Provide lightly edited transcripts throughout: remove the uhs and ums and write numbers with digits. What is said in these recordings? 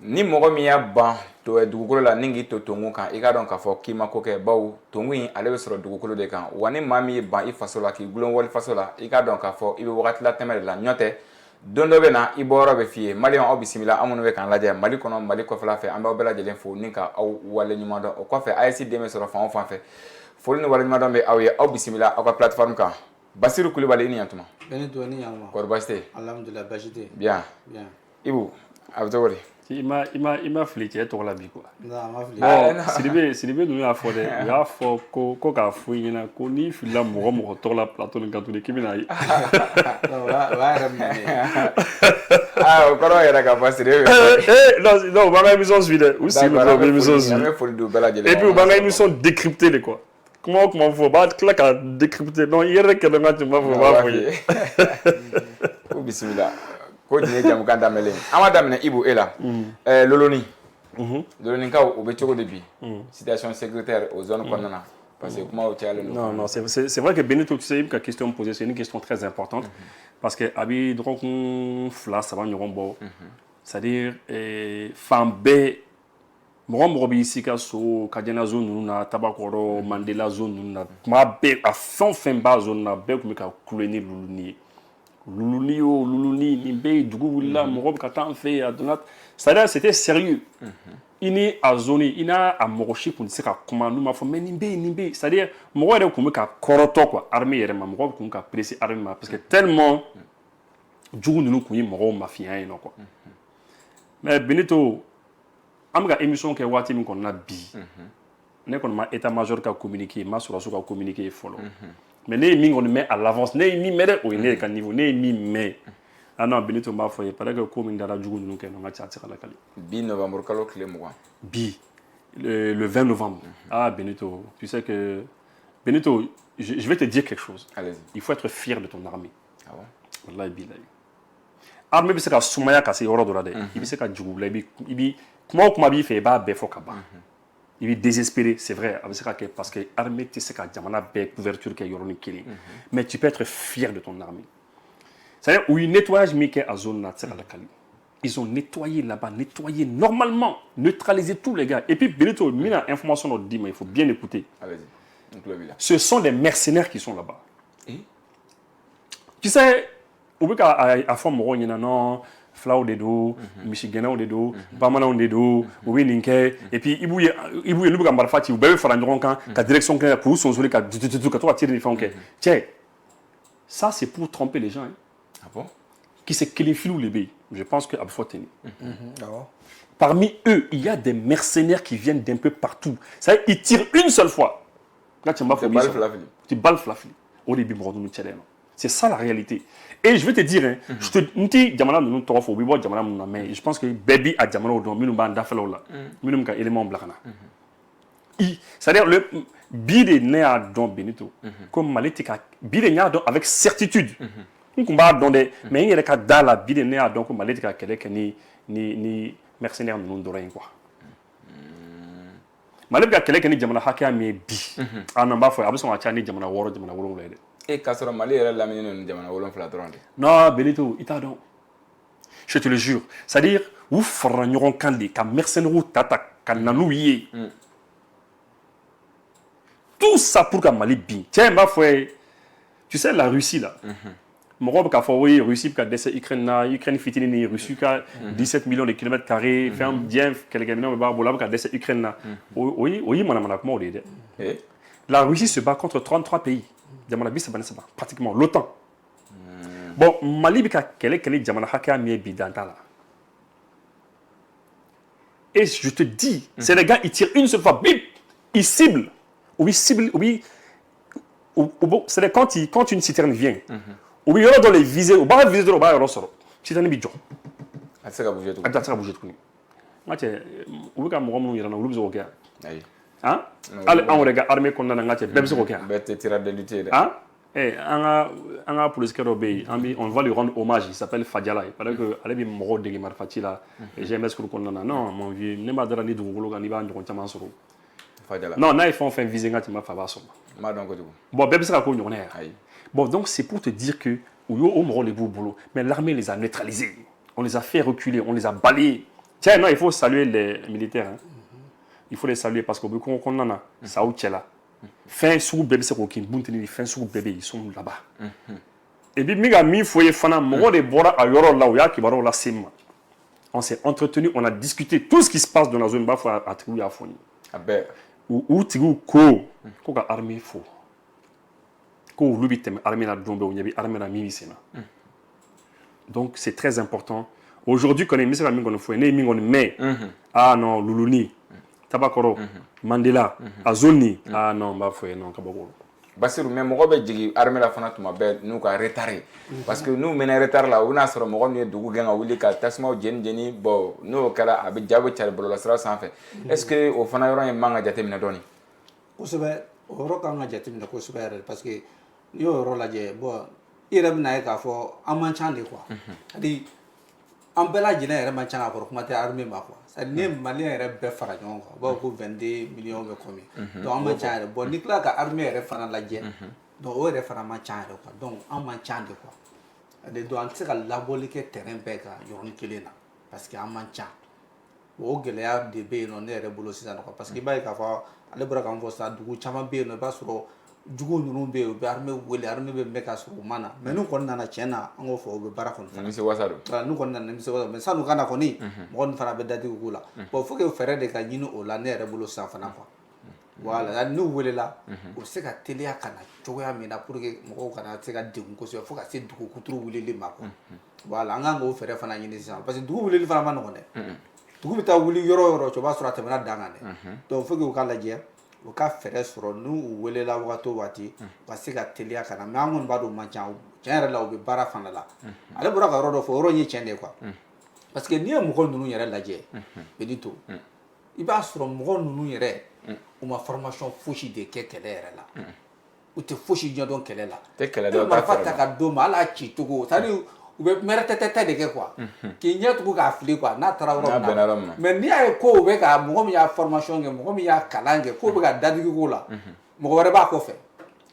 ni mɔgɔ min y'a ban dugukolo la ni k'i to tongu kan i k'a dɔn k'a fɔ k'i ma ko kɛ bawo tongu in ale bɛ sɔrɔ dugukolo de kan wa ni maa min y'i ban i faso la k'i gulon wali faso la i k'a dɔn k'a fɔ i bɛ wagati la tɛmɛ de la ɲɔ tɛ don dɔ bɛ na i bɔyɔrɔ bɛ f'i ye maliyɛnw aw bisimila an minnu bɛ k'an lajɛ mali kɔnɔ mali kɔfɛla fɛ an b'aw bɛɛ lajɛlen fo ni ka aw waleɲuman dɔn o kɔfɛ AES den bɛ sɔrɔ fan o fan fɛ foli ni waleɲuman dɔn bɛ aw ye aw bisimila aw ka plateforme kan Basiru Kulibali i ni ɲantuma kɔri baasi tɛ yen alhamdulillah baasi tɛ yen bien Ibu a bɛ cogo di i ma fili cɛ tɔgɔ la bi quoi non ma fili Sidibe ninnu y'a fɔ dɛ u y'a fɔ ko k'a fɔ i ɲɛna ko n'i filila mɔgɔ tɔgɔ la plateau nin kan tuguni k'i bɛna ye o b'a yɛrɛ minɛ o kɔrɔ yɛrɛ k'a fɔ Sidibe non u b'an ka émission suit dɛ u sigi dɔrɔn u bɛ émission suit an bɛ foli d'u bɛɛ lajɛlen et puis u b'an ka émission décrypter de quoi kuma o kuma fɔ u b'a tila ka décrypter donc i yɛrɛ kɛlɛ ka tun b'a fɔ u b'a fɔ ye ko bisimila ko nin ye jamukan daminɛ an b'a daminɛ Ibu e la Loloni Loloninkaw u bɛ cogo di bi situation sécuritaire aux zones kɔnɔna na parce que kumaw cayalen don. Non, c'est vrai que Benito, tu sais, une question posée, c'est une question très importante parce que abi dɔgɔkun 2-3 ɲɔgɔn bɔ c'est-à-dire fan bɛɛ mɔgɔ b'i Sikaso Kadena zone ninnu na Tabakɔrɔ Mandela zone ninnu na kuma bɛɛ a fɛn o fɛn b'a zone na bɛɛ tun bɛ ka kule ni Luluni ye. Luluni nin bɛɛ ye dugu wulila mɔgɔ bɛ ka taa an fɛ yen a donna c'est-à-dire c'était sérieux i ni a zone i n'a a mɔgɔ si tun tɛ se ka kuma n'u m'a fɔ mais nin bɛ yen c'est-à-dire mɔgɔ yɛrɛ tun bɛ ka kɔrɔtɔ quoi armée yɛrɛ ma mɔgɔ tun ka presser armée ma parce que tellement jugu ninnu tun ye mɔgɔw mafiya yen nɔ quoi mais Benito an bɛ ka émission kɛ waati min kɔnɔna bi ne kɔni ma état-major ka communiqué ma sɔrɔsiw ka communiqué fɔlɔ mais ne ye min kɔni mɛn à l'avance ne ye min mɛn dɛ o ye ne ka niveau ne ye min mɛn ah non Benito m'a fɔ ye parce que ko min dara jugu ninnu kɛ n'an ka ca a tɛ se ka lakali bi novembre kalo tile 20 bi le 20 novembre ah Benito tu sais que Benito je vais te dire quelque chose allez-y il faut être fier de ton armée ah bon wallahi billahi armée bɛ se ka sumaya ka se yɔrɔ dɔ la dɛ i bɛ se ka jugu bila i bi kuma o kuma b'i fɛ i b'a bɛɛ fɔ ka ban il est désespéré, c'est vrai, parce que l'armée, tu sais qu'à Djamana, couverture qui est yoroni kili. Mais tu peux être fier de ton armée. C'est-à-dire, où ils nettoyent à zone ils ont nettoyé là-bas, nettoyé normalement, neutralisé tous les gars. Et puis, Benito, il y a une information dit, mais il faut bien écouter. Allez-y. Ce sont des mercenaires qui sont là-bas. Tu sais, au bout à fond, non. Flaw de do Michiganais de do Bamanaw de do u bɛ nin kɛ et puis Ibu ye n'u bɛ ka marifa ci u bɛɛ bɛ fara ɲɔgɔn kan ka direction kɛ k'u sonsori ka to ka tirer ni fɛnw kɛ cɛ ça c'est pour tromper les gens hein. Ah bon qui c'est kelen filiw de bɛ yen je pense que a bɛ fɔ ten de parmi eux il y a des mercenaires qui viennent d'un peu partout ça ils tirent une seule fois là tu m'as fait balle flafili o de bi mɔgɔ ninnu cɛla yan c'est ça la réalité. Et je vais te dire, hein, je te dis, Djamana nous t'offre, faut bien Djamana nous mais je pense que baby a Djamana au don, nous bande d'affaires là, nous ka élément blakana. C'est-à-dire le bide né à don Benito, comme Maletika, bide né à don avec certitude. Nous combat don des, mais il y a des cas dans la bide né à don comme Maletika quelqu'un ni mercenaire nous d'oreille quoi. Maletika quelqu'un ni Djamana hakia mais bi, ah non bah faut, après son a ni Djamana woro là. Et k'a sɔrɔ Mali yɛrɛ lamini ninnu jamana 7 dɔrɔn de. Non Benito i t'a dɔn je te le jure c'est-à-dire u farala ɲɔgɔn kan de ka mercenaires ta ka na n'u ye tout ça pour ka Mali bin tiens n b'a fɔ ye tu sais la Russie là mɔgɔw bɛ k'a fɔ oui Russie bɛ ka dɛsɛ Ukraine na Ukraine fitinin ni Russie ka 17 millions de kilomètres carrés fɛn diɲɛ kɛlɛkɛminɛnw b'a bolo a bɛ ka dɛsɛ Ukraine na o ye manamana kumaw de ye dɛ la Russie se bat contre 33 pays jamana bi saba pratiquement l'OTAN bon Mali bi ka kɛlɛ jamana hakɛya min ye bi dan t'a la et je te dis c'est les gars ils tirent une seule fois bip ils ciblent c'est quand une citerne vient ou bi yɔrɔ dɔ les viser u b'a viser dɔrɔn u b'a yɔrɔ sɔrɔ citerne bi jɔ a tɛ se ka bouger tuguni a tɛ se ka bouger tuguni n ka cɛ u bɛ ka mɔgɔ minnu yɛrɛ na olu bɛ se k'o kɛ yan ayi hein hali anw yɛrɛ ka armée kɔnɔna na n ka cɛ bɛɛ bɛ se k'o kɛ yan bɛɛ tɛ tireur d'élite ye dɛ hein an ka police dɔ bɛ yen on va lui rendre hommage il s'appelle Fadiala il paraît que ale bɛ mɔgɔw dege marifa ci la GMS kuru kɔnɔna na non mon vieux ne ma dara ni dugukolo kan n'i b'a ɲɔgɔn caman sɔrɔ Fadiala non n'a ye fɛn o fɛn viser n ka cɛ ma fa b'a sɔrɔ n b'a dɔn kojugu bon bɛɛ bɛ se ka k'o ɲɔgɔn ye ayi bon donc c'est pour te dire que u y'o mɔgɔw de b'u bolo mais l'armée les a neutralisés on les a fait reculer on les a balayés Tiens, non, il faut saluer les militaires. Hein. Il faut les saluer parce que beaucoup qu'on en a, ça ou là. Fin sous bébé c'est qu'on buntini fin sous bébé ils sont là-bas. Et puis miga mi foyer fana mo de bora a yoro là où ya ki baro la sim. On s'est entretenu, on a discuté tout ce qui se passe dans la zone bafou à Tigou ya foni. Ah ben Ou Tigou ko ka armée fo. Ko lubi tem armée na dombe ou nyabi armée na mi sena. Donc c'est très important. Aujourd'hui quand on est mis la mi qu'on faut né mi on met. Ah non, Luluni. Tabakoro, Mandela, Azoni. Ah non, bah faut non kabako. Basiru mais mɔgɔ bɛ jigi armée la fana tuma bɛɛ n'u ka retard parce que n'u mɛnna retard la u bɛna sɔrɔ mɔgɔ min ye dugu gɛn ka wuli ka tasuma jeni bon n'o kɛra a bɛ ja bɛ cari bɔlɔlɔsira sanfɛ est-ce que o fana yɔrɔ in man ka jateminɛ dɔɔni. kosɛbɛ o yɔrɔ kan ka jateminɛ kosɛbɛ yɛrɛ parce que n'i y'o yɔrɔ lajɛ bon i yɛrɛ bɛna ye k'a fɔ an man ca de quoi hali an bɛɛ lajɛlen yɛrɛ man ca k'a kɔrɔ kuma tɛ armée ma quoi c'est à dire ni maliyɛn yɛrɛ bɛɛ fara ɲɔgɔn kan u b'a fɔ ko 22 millions bɛ combien donc an man ca yɛrɛ bon n'i tila ka armée yɛrɛ fana lajɛ donc o yɛrɛ fana man ca yɛrɛ quoi donc an man ca de quoi donc an tɛ se ka labɔli kɛ terrain bɛɛ kan yɔrɔnin kelen na parce que an man ca o gɛlɛya de bɛ yen nɔ ne yɛrɛ bolo sisan quoi parce que i b'a ye k'a fɔ ale bɔra k'an fɔ sisan dugu caman bɛ yen nɔ i b'a sɔrɔ jugu ninnu bɛ yen u bɛ armée wele armée bɛ mɛn k'a sɔrɔ u ma na mais n'u kɔni nana tiɲɛ na an k'o fɔ u bɛ baara kɔni fana nimisi wasa don voilà n'u kɔni nana nimisi wasa mais san'u ka na kɔni mɔgɔ ninnu fana bɛ dadigi k'u la bon faut que fɛɛrɛ de ka ɲini o la ne yɛrɛ bolo sisan fana quoi voilà n'u welela u bɛ se ka teliya ka na cogoya min na pour que mɔgɔw kana se ka degun kosɛbɛ fo ka se dugu kuturu wulili ma quoi voilà an kan k'o fɛɛrɛ fana ɲini sisan parce que dugu wulili fana ma nɔgɔn dɛ dugu bɛ taa wuli yɔrɔ o yɔrɔ o b'a sɔrɔ a tɛmɛna dan kan dɛ donc faut que u ka lajɛ u ka fɛɛrɛ sɔrɔ n'u welela wagati o wagati u ka se ka teliya ka na mais an kɔni b'a dɔn man ca tiɲɛ yɛrɛ la u bɛ baara fana la ale bɔra ka yɔrɔ dɔ fɔ o yɔrɔ in ye tiɲɛ de ye quoi parce que n'i ye mɔgɔ ninnu yɛrɛ lajɛ Benito i b'a sɔrɔ mɔgɔ ninnu yɛrɛ u ma formation fosi de kɛ kɛlɛ yɛrɛ la u tɛ fosi ɲɛdɔn kɛlɛ la tɛ kɛlɛ i dɔ bɛ marifa ta ka d'o ma hali a ci cogo c'est à dire u bɛ mɛrɛtɛtɛ de kɛ quoi k'i ɲɛ tugu k'a fili quoi n'a taara yɔrɔ min na mais n'i y'a ye ko bɛ ka mɔgɔ min y'a formation kɛ mɔgɔ min y'a kalan kɛ ko bɛ ka dadigi k'o la mɔgɔ wɛrɛ b'a kɔfɛ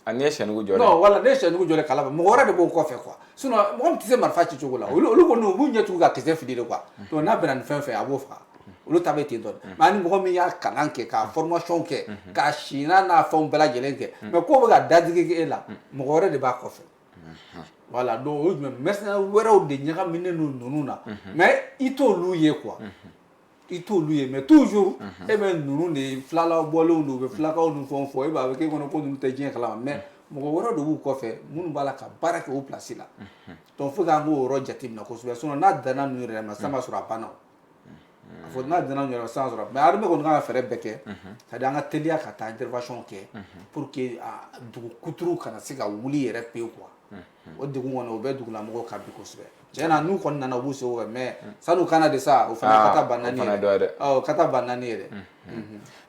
ani ye sɛnugu jɔlen non wala ne ye sɛnugu jɔlen kala mɔgɔ wɛrɛ de b'o kɔfɛ quoi sinon mɔgɔ min tɛ se marifa ci cogo la olu kɔni u b'u ɲɛ tugu ka kisɛ fili de quoi donc n'a bɛnna ni fɛn fɛn a b'o faga olu ta bɛ ten dɔn mais ani mɔgɔ min y'a kalan kɛ k'a formation kɛ k'a sina n'a fɛnw bɛɛ lajɛlen kɛ mais ko bɛ ka dadigi kɛ e la mɔgɔ wɛrɛ de b'a kɔfɛ voilà donc o ye jumɛn mercenaires wɛrɛw de ɲagaminen don ninnu na mais i t'olu ye quoi i t'olu ye mais toujours e bɛ ninnu de filala bɔlenw don u bɛ filakaw ni fɛnw fɔ e b'a fɔ k'e kɔnɔ ko ninnu tɛ diɲɛ kalama mais mɔgɔ wɛrɛ de b'u kɔfɛ minnu b'a la ka baara kɛ o place la donc fo k'an k'o yɔrɔ jateminɛ kosɛbɛ sinon n'a danna ninnu yɛrɛ ma sisan b'a sɔrɔ a banna o a fɔ n'a danna ninnu yɛrɛ ma sisan sɔrɔ mais armée kɔni kan ka fɛɛrɛ bɛɛ kɛ c'est à dire an ka teliya ka taa intervention kɛ pour que dugu kuturu kana se ka wuli yɛrɛ pewu quoi o degun kɔni o bɛ dugulamɔgɔw kan bi kosɛbɛ tiɲɛ na n'u kɔni nana u b'u seko kɛ mais san'u kana de sa o fana ka taa ba naani yɛrɛ ka taa ba naani yɛrɛ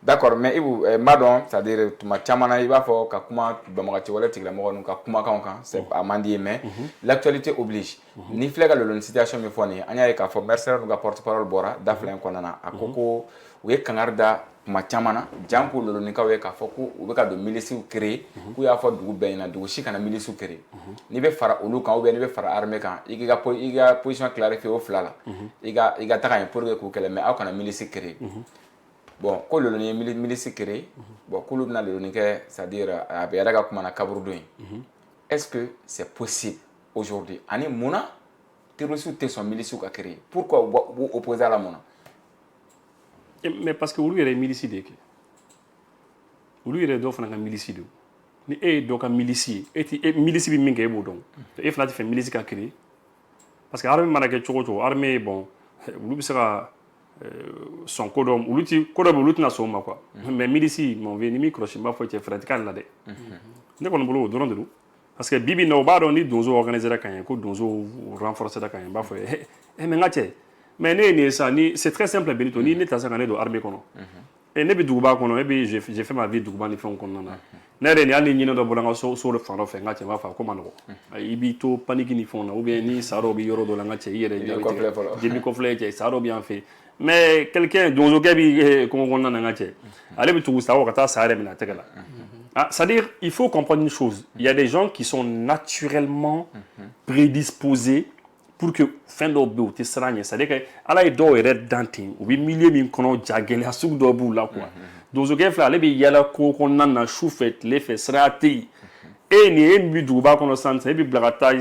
d'accord mais Ibu n b'a dɔn c'est à dire tuma caman na i b'a fɔ ka kuma banbagaci wɛrɛ tigilamɔgɔ n'u ka kumakanw kan c'est a man di ye mais l'actualité oblige ni filɛ ka lolo ni situation min fɔ nin ye an y'a ye k'a fɔ mercenaire n'u ka porte parole bɔra da fila in kɔnɔna na a ko ko u ye kangari da kuma caman na jan ko lolonikaw ye k'a fɔ ko u bɛ ka don milisiw créer k'u y'a fɔ dugu bɛɛ ɲɛna dugu si kana milisiw créer n'i bɛ fara olu kan ou bien n'i bɛ fara armée kan i ka position clarifier o fila la i ka taga yen pour que k'u kɛlɛ mais aw kana milisi créer bon ko loloni ye milisi créer bon k'olu bɛna loloni kɛ c'est à dire a bɛ yɛrɛ ka kuma na kaburudon ye est-ce que c'est possible aujourd'hui ani munna terroristes tɛ sɔn milisiw ka créer pourquoi u b'u opposer a la mun na mais parce que olu yɛrɛ ye milisi de kɛ olu yɛrɛ dɔw fana ka milisi don ni e ye dɔ ka milisi ye milisi bɛ min kɛ e b'o dɔn e fana tɛ fɛ milisi ka créer parce que armée mana kɛ cogo o cogo armée bon olu bɛ se ka sɔn ko dɔ olu bɛ olu tɛna sɔn o ma quoi mais milisi mon vieux ni m'i kɔlɔsi n b'a fɔ cɛ fɛɛrɛ tɛ k'ale la dɛ ne kɔni bolo o dɔrɔn de don parce que bi bi in na o b'a dɔn ni donso organisera ka ɲɛ ko donso renforcera ka ɲɛ n b'a fɔ mais n ka cɛ mais ne ye nin ye sa ni c'est très simple Benito ni ne tɛ se ka ne don armée kɔnɔ et ne bɛ duguba kɔnɔ e bɛ j'ai fait ma vie duguba ni fɛnw kɔnɔna na ne yɛrɛ ni hali ni ɲinɛ dɔ bɔra n ka so dɔ fan dɔ fɛ n ka cɛ n b'a fɔ a ko ma nɔgɔn i b'i to panique ni fɛnw na ou bien ni sa dɔw bɛ yɔrɔ dɔ la n ka cɛ i yɛrɛ jɛbi kɔfilɛ cɛ sa dɔ bɛ yan fɛ mais quelqu'un donzokɛ bɛ kɔngɔ kɔnɔna na n ka cɛ ale bɛ tugu sa ka taa sa yɛrɛ minɛ a tɛgɛ la c'est-à-dire il faut comprendre une chose il y a des gens qui sont naturellement prédisposés pour que fɛn dɔw bɛ yen u tɛ siran ɲɛ c'est à dire que ala ye dɔw yɛrɛ dan ten u bɛ milieu min kɔnɔ ja gɛlɛya sugu dɔw b'u la quoi donsokɛ filɛ ale bɛ yala kungo kɔnɔna na su fɛ tile fɛ sira tɛ yen e nin e min bɛ duguba kɔnɔ sisan e bɛ bila ka taa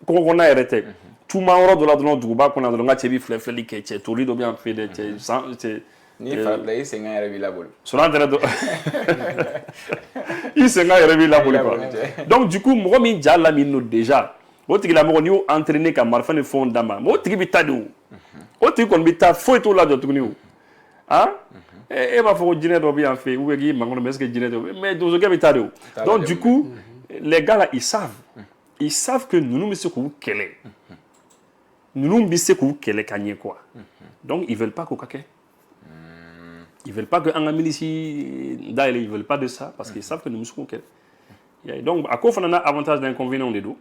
kungo kɔnɔna yɛrɛ tɛ tuma yɔrɔ dɔ la dɔrɔn duguba kɔnɔ dɔrɔn n ka cɛ bɛ filɛfilɛli kɛ cɛ tori dɔ bɛ yan fɛ dɛ cɛ ni fari bila i sɛgɛn yɛrɛ b'i labolo sɔrɔ tɛrɛ dɔ i sɛgɛn yɛrɛ b'i labolo quoi donc du coup mɔgɔ min ja lamini no déjà o tigilamɔgɔ n'i y'o entraîner ka marifa ni fɛnw d'a ma o tigi bɛ taa de o tigi kɔni bɛ taa foyi t'o la jɔ tuguni o ah e b'a fɔ ko jinɛ dɔ bɛ yan fɛ ou bien k'i mankɔnɔ mais est-ce que jinɛ dɔ mais donsokɛ bɛ taa de o donc du coup les gars là ils savent que ninnu bɛ se k'u kɛlɛ ninnu bɛ se k'u kɛlɛ ka ɲɛ quoi donc ils veulent pas k'o ka kɛ ils veulent pas que an ka milisi dayɛlɛ ils veulent pas de ça parce qu'ils savent que ninnu bɛ se k'o kɛlɛ donc a ko fana n'a avantage d'inconvénient de don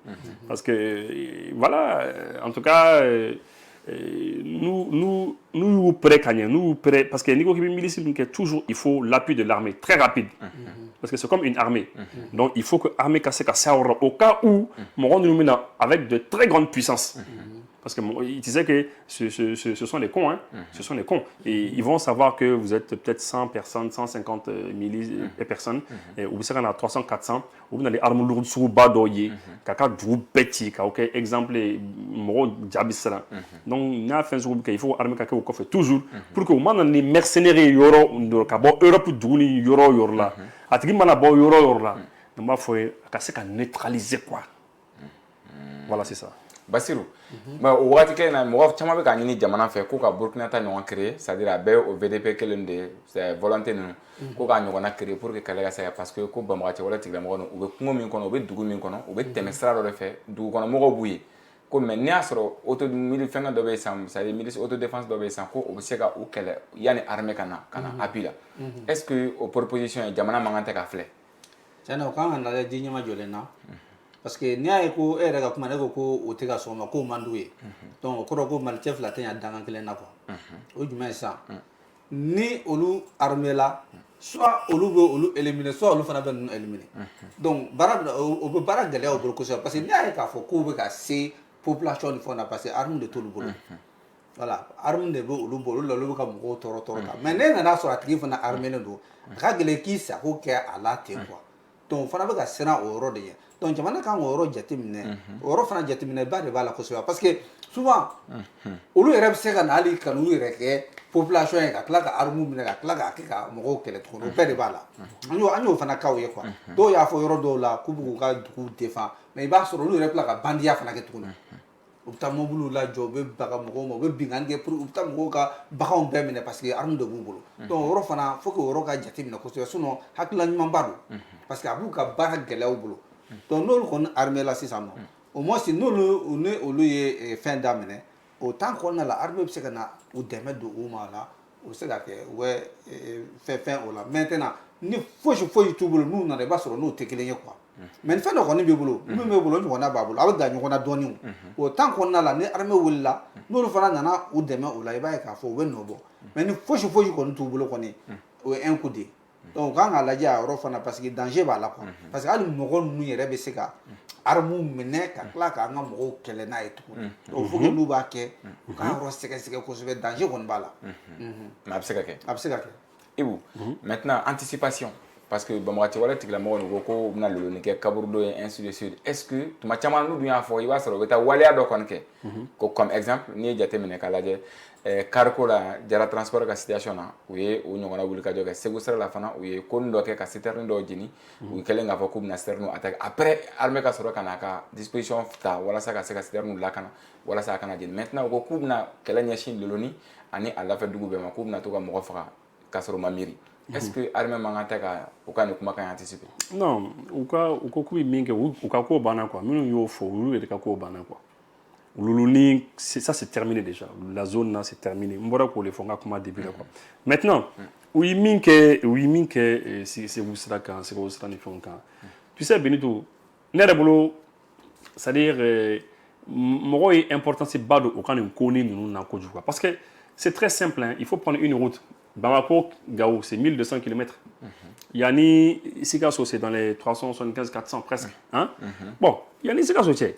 parce que voilà en tout cas nous y'u prêt ka ɲɛ nous y'u prêt parce que n'i ko k'i bɛ milisi min kɛ toujours il faut l'appui de l'armée très rapide parce que c'est comme une armée donc il faut que armée ka se ka se a yɔrɔ au cas où mɔgɔ ninnu bɛ na avec de très grandes puissances parce que tu sais que ce sont des cons, hein. Ce sont des cons. Et ils vont savoir que vous êtes peut-être 100 personnes, 150 personnes, ou vous serez à 300, 400, ou vous avez des armes lourdes sur le bas d'oyer, kaka du bêti, ok, exemple, moro jabisra. Donc, il y a fait il faut armer kaka au coffre toujours, pour que au moment les mercenaires yoro, kabo Europe duni yoro là, atigi mana bo yoro là, donc il faut qu'à neutraliser quoi. Voilà, c'est ça. Basiru mais o waati kelen na mɔgɔ caman bɛ k'a ɲini jamana fɛ ko ka Burkina ta ɲɔgɔn créer c'est à dire a bɛɛ o VDP kelen de c'est volonté ninnu ko k'a ɲɔgɔnna créer pour que kɛlɛ ka se parce que ko banbagaci wɛrɛ tigilamɔgɔ ninnu u bɛ kungo min kɔnɔ u bɛ dugu min kɔnɔ u bɛ tɛmɛ sira dɔ de fɛ dugukɔnɔmɔgɔw b'u ye ko mais n'i y'a sɔrɔ fɛngɛ dɔ bɛ yen sisan c'est à dire milice autodéfense dɔ bɛ yen sisan ko o bɛ se ka u kɛlɛ yanni armée ka na appui la est-ce que o proposition ye jamana man kan tɛ ka filɛ tiɲɛna o kan ka lajɛ ji ɲɛma jɔlen na parce que n'i y'a ye ko e yɛrɛ ka kuma ne ko o tɛ ka sɔn o ma k'o man d'u ye donc o kɔrɔ ko malicɛ fila tɛ ɲɛ dangan kelen na quoi o jumɛn ye sisan ni olu armée la soit olu bɛ olu éliminer soit olu fana bɛ ninnu éliminer donc baara o bɛ baara gɛlɛya u bolo kosɛbɛ parce que n'i y'a ye k'a fɔ k'u bɛ ka se population ni fɛnw na parce que arme de t'olu bolo voilà arme de bɛ olu bolo olu la olu bɛ ka mɔgɔw tɔɔrɔ tɔɔrɔ ta mais ne nana sɔrɔ a tigi fana armé len don a ka gɛlɛn k'i sago kɛ a la ten quoi donc o fana bɛ ka siran o yɔrɔ de ɲɛ donc jamana kan k'o yɔrɔ jateminɛ o yɔrɔ fana jateminɛba de b'a la kosɛbɛ parce que souvent olu yɛrɛ bɛ se ka na hali ka n'u yɛrɛ kɛ population ye ka tila ka arme minɛ ka tila k'a kɛ ka mɔgɔw kɛlɛ tuguni o bɛɛ de b'a la an y'o fana k'aw ye quoi dɔw y'a fɔ yɔrɔ dɔw la k'u bɛ k'u ka dugu défend mais i b'a sɔrɔ olu yɛrɛ tila ka bandiya fana kɛ tuguni u bɛ taa mobiliw lajɔ u bɛ baga mɔgɔw ma u bɛ binkanni kɛ pour u bɛ taa mɔgɔw ka baganw bɛɛ minɛ parce que arme de b'u bolo donc o yɔrɔ fana faut que o yɔrɔ ka jateminɛ kosɛbɛ sinon hakilila ɲumanba don parce que a b'u ka baara gɛlɛyaw bolo donc n'olu kɔni armée la sisan nɔ au moins n'olu ni olu ye fɛn daminɛ o temps kɔnɔna la armée bɛ se ka na u dɛmɛ don u ma la u bɛ se ka kɛ u bɛ fɛn o la maintenant ni foyi t'u bolo n'u nana i b'a sɔrɔ n'u tɛ kelen ye quoi mais ni fɛn dɔ kɔni b'i bolo min b'e bolo o ɲɔgɔnna b'a bolo a bɛ ga ɲɔgɔn na dɔɔnin o temps kɔnɔna la ni armée wulila n'olu fana nana u dɛmɛ o la i b'a ye k'a fɔ u bɛ nɔ bɔ mais ni foyi kɔni t'u bolo kɔni o ye un coup de donc u kan k'a lajɛ a yɔrɔ fana parce que danger b'a la quoi parce que hali mɔgɔ ninnu yɛrɛ bɛ se ka arme minɛ ka tila k'an ka mɔgɔw kɛlɛ n'a ye tuguni donc faut que n'u b'a kɛ u ka yɔrɔ sɛgɛsɛgɛ kosɛbɛ danger kɔni b'a la mais a bɛ se ka kɛ a bɛ se ka kɛ Ibu maintenant anticipation parce que banbagaci wɛrɛ tigilamɔgɔ ninnu ko ko u bɛna loloni kɛ kaburu dɔ ye ainsi de suite est-ce que tuma caman n'u dun y'a fɔ i b'a sɔrɔ u bɛ taa waleya dɔ kɔni kɛ ko comme exemple n'i ye jateminɛ k'a lajɛ cariko la jara transport ka situation na u ye o ɲɔgɔnna wuli ka jɔ kɛ segu sira la fana u ye koni dɔ kɛ ka citerne dɔw jeni u kɛlen k'a fɔ k'u bɛna citerne attaquer après armée ka sɔrɔ ka n'a ka disposition ta walasa ka se ka citerne lakana walasa a kana jeni maintenant u ko k'u bɛna kɛlɛ ɲɛsin loloni ani a lafɛ dugu bɛɛ ma k'u bɛna to ka mɔgɔ faga k'a sɔrɔ u ma miiri est-ce que armée man kan tɛ ka u ka nin kumakan anticiper non u ko k'u bɛ min kɛ u ka ko banna quoi minnu y'o fɔ olu yɛrɛ ka ko banna quoi Luluni, ça c'est terminé déjà. La zone là c'est terminé. M'bora ko le fɔ n ka kuma début la quoi. Maintenant, u yi min kɛ Segu sira kan, Segu sira ni fɛnw kan. Tu sais Benito, ne yɛrɛ bolo c'est-à-dire mɔgɔ ye importance ba don o ka nin ko ni ninnu na kojugu parce que c'est très simple hein, il faut prendre une route. Bamako Gao c'est 1200 km. Yani Sikasso c'est dans les 375 400 presque hein. Bon, yani Sikasso c'est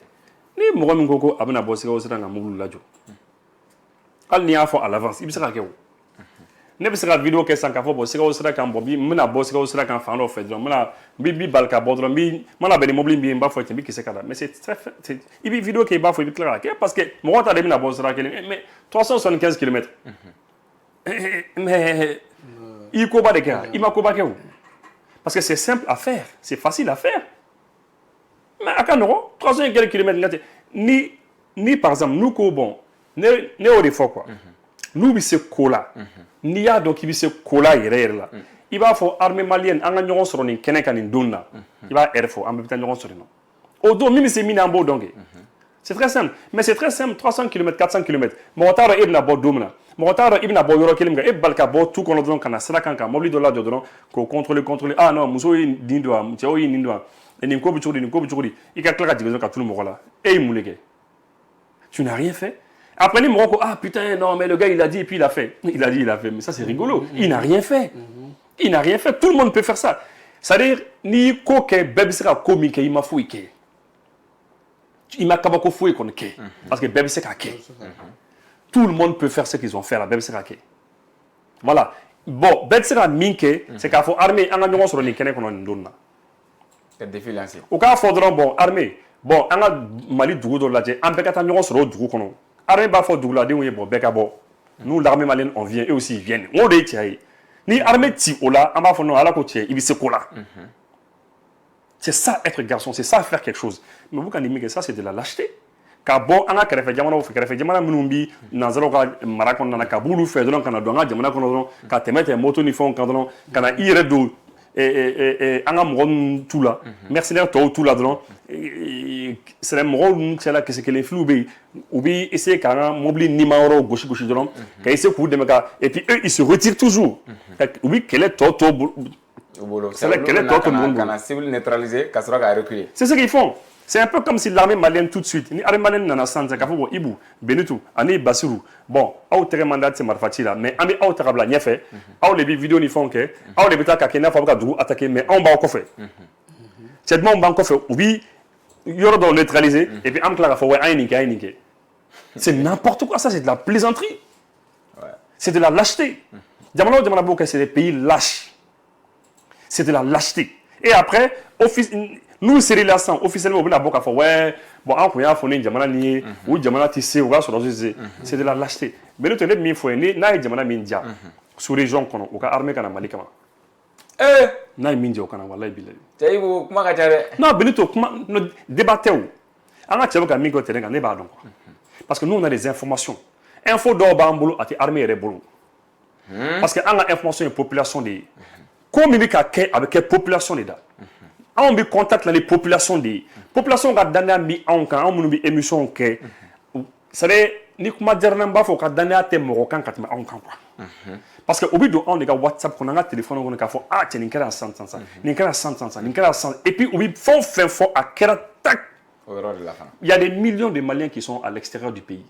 Ni mɔgɔ min ko ko a bɛna bɔ sira o sira ka mobile lajɔ hali n'i y'a fɔ à l'avance i bɛ se ka kɛ o ne bɛ se ka vidéo kɛ sisan k'a fɔ bɔn sira o sira kan bɔn n bɛna bɔ sira o sira kan fan dɔ fɛ dɔrɔn n bɛ bali ka bɔ dɔrɔn n mana bɛn ni mobile min ye n b'a fɔ ten n bɛ kisɛ ka da mais c'est très i bɛ vidéo kɛ i b'a fɔ i bɛ tila k'a kɛ parce que mɔgɔ t'a dɔn i bɛna bɔ sira kelen mais 375 km mais i koba de kɛ i ma koba kɛ o parce que c'est simple à faire c'est facile à faire mais a ka nɔgɔn 300 et quelques kilomètres nga tɛ ni par exemple n'u ko bon ne y'o de fɔ quoi n'u bɛ se ko la n'i y'a dɔn k'i bɛ se ko la yɛrɛ yɛrɛ la i b'a fɔ armée malienne an ka ɲɔgɔn sɔrɔ nin kɛnɛ kan nin don na i b'a heure fɔ an bɛɛ bɛ taa ɲɔgɔn sɔrɔ yen nɔ o don min bɛ se min na an b'o dɔn kɛ c'est très simple mais c'est très simple 300 km 400 km mɔgɔ t'a dɔn e bɛna bɔ don min na mɔgɔ t'a dɔn i bɛna bɔ yɔrɔ kelen min kan e bali ka bɔ tu kɔnɔ dɔrɔn ka na sira kan ka mobili dɔ lajɔ dɔrɔn k'o contrôler ah non muso ye nin don wa cɛw ye nin don wa nin ko bɛ cogo di nin ko bɛ cogo di i ka tila ka jigin dɔrɔn ka tunu mɔgɔ la e ye mun de kɛ tu n'as rien fait. Après, les Morocco, ah putain, non, mais le gars, il a dit et puis il a fait. Il a dit, il a fait. Mais ça, c'est rigolo. Il n'a rien fait. Il n'a rien fait. Tout le monde peut faire ça. C'est-à-dire, ni koke, bébé sera comique, il m'a fouillé. Il m'a kabako fouillé qu'on est. Parce que bébé sera ké. Tout le monde peut faire ce qu'ils ont fait là. Bébé sera ké. Voilà. Bon, bébé sera minké, c'est qu'il faut armée, on a mis sur les kene qu'on a donné. C'est défilancé. Au cas où il bon, armée. Bon, on a Mali Dougou dans la tête. On peut pas t'en sur le Dougou qu'on a. Armée ba fo Dougou là, dit oui bon, bekabo. Nous l'armée malienne on vient, eux aussi ils viennent. On dit tiens. Ni armée ti ola, on va faire non à la côte, il se colla. C'est ça être garçon, c'est ça faire quelque chose. Mais vous quand dites que ça c'est de la lâcheté. Ka bon on a créé jamana fait créé jamana munumbi nanzalo ka marakon na kabulu fait donc kana donga jamana kono ka temete moto ni fon kana kana ire do et an ka mɔgɔ tout là mercenaires tout là dɔrɔn c'est mɔgɔ c'est là que c'est que les flous ou bien essayer ka mobile numéro gauche dɔrɔn ka essayer k'u dɛmɛ ka et puis eux ils se retirent toujours ou bien kɛlɛ tɔ c'est là kɛlɛ tɔ kana civil neutraliser ka sɔrɔ ka reculer c'est ce qu'ils font. C'est un peu comme si l'armée malienne tout de suite, l'armée malienne n'a pas senti qu'il faut Ibou, Benitou, Ani Bassirou. Bon, au terrain mandat c'est marfati là, mais ami au terrain blanc fait, au les vidéos ni font que, au les bêta kakena fabrique du attaquer, mais on va au coffre. C'est bon, on va au coffre. Oui, il y aura donc neutraliser et puis on clara faut ouais c'est n'importe quoi, ça c'est de la plaisanterie. C'est de la lâcheté. Diamano demande que c'est des pays lâches. C'est de la lâcheté. Et après, nous, c'est relaxant. Officiellement, on a beaucoup à faire. Ouais, bon, on a fait jamana ni ou jamana tissé ou sur c'est de la lâcheté. Mais nous, tenons mille fois, n'a jamana mindia sous région qu'on a, ou armée qu'on a malika. N'a mindia au Canada, wallahi bilay. T'as eu comment gagner? Non, Benito, comment nous débattons? On a tiré qu'à mingo terrain, n'est pas donc. Parce que nous, on a des informations. Info d'Obambolo à tes armées et boulot. Parce qu'on a information et population des. Communiquer avec quelle population des on a contact les populations des populations qui ont donné une émission que ça veut ni comment dire n'importe faut que donner à tes marocains quand on quoi parce que au bout de on les gars WhatsApp qu'on a téléphone on a fait ah tiens n'importe ça n'importe et puis au bout font fin fort à quel tac il y a des millions de Maliens qui sont à l'extérieur du pays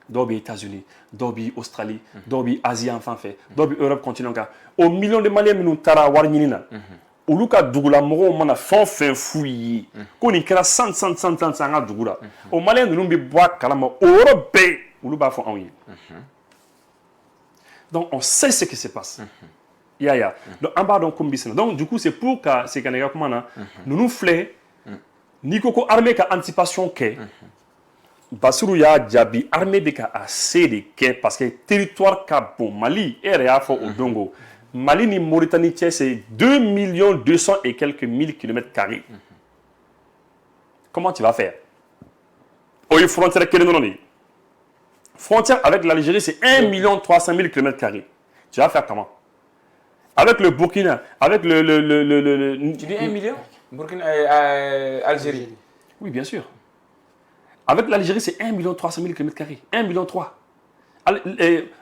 Dobi États-Unis, Dobi Australie, Dobi Asie enfin fait, Dobi Europe continent au millions de Maliens nous tara warninina. Oluka dugula mogo mana fon fin fouyi ko ni kera 100 nga dugula o Maliens nous bi bois kalama Europe oluba fon anyi. Donc on sait ce qui se passe. Ya. Donc en bas donc comme donc du coup c'est pour que ces Canadiens comment là nous flé ni koko armée ka anticipation ke Bassirou ya jabi armée de ka assez de ke parce que territoire ka bon Mali et ya fo au Dongo Mali ni Mauritanie c'est 2 200 et quelques mille kilomètres carrés. Comment tu vas faire? Oh, il frontière frontière avec l'Algérie c'est 1 300 000 kilomètres carrés. Tu vas faire comment? Avec le Burkina, avec le Tu dis 1 million? Burkina, Algérie. Oui, bien sûr. Avec l'Algérie, c'est 1 300 000 km². 1 million 3.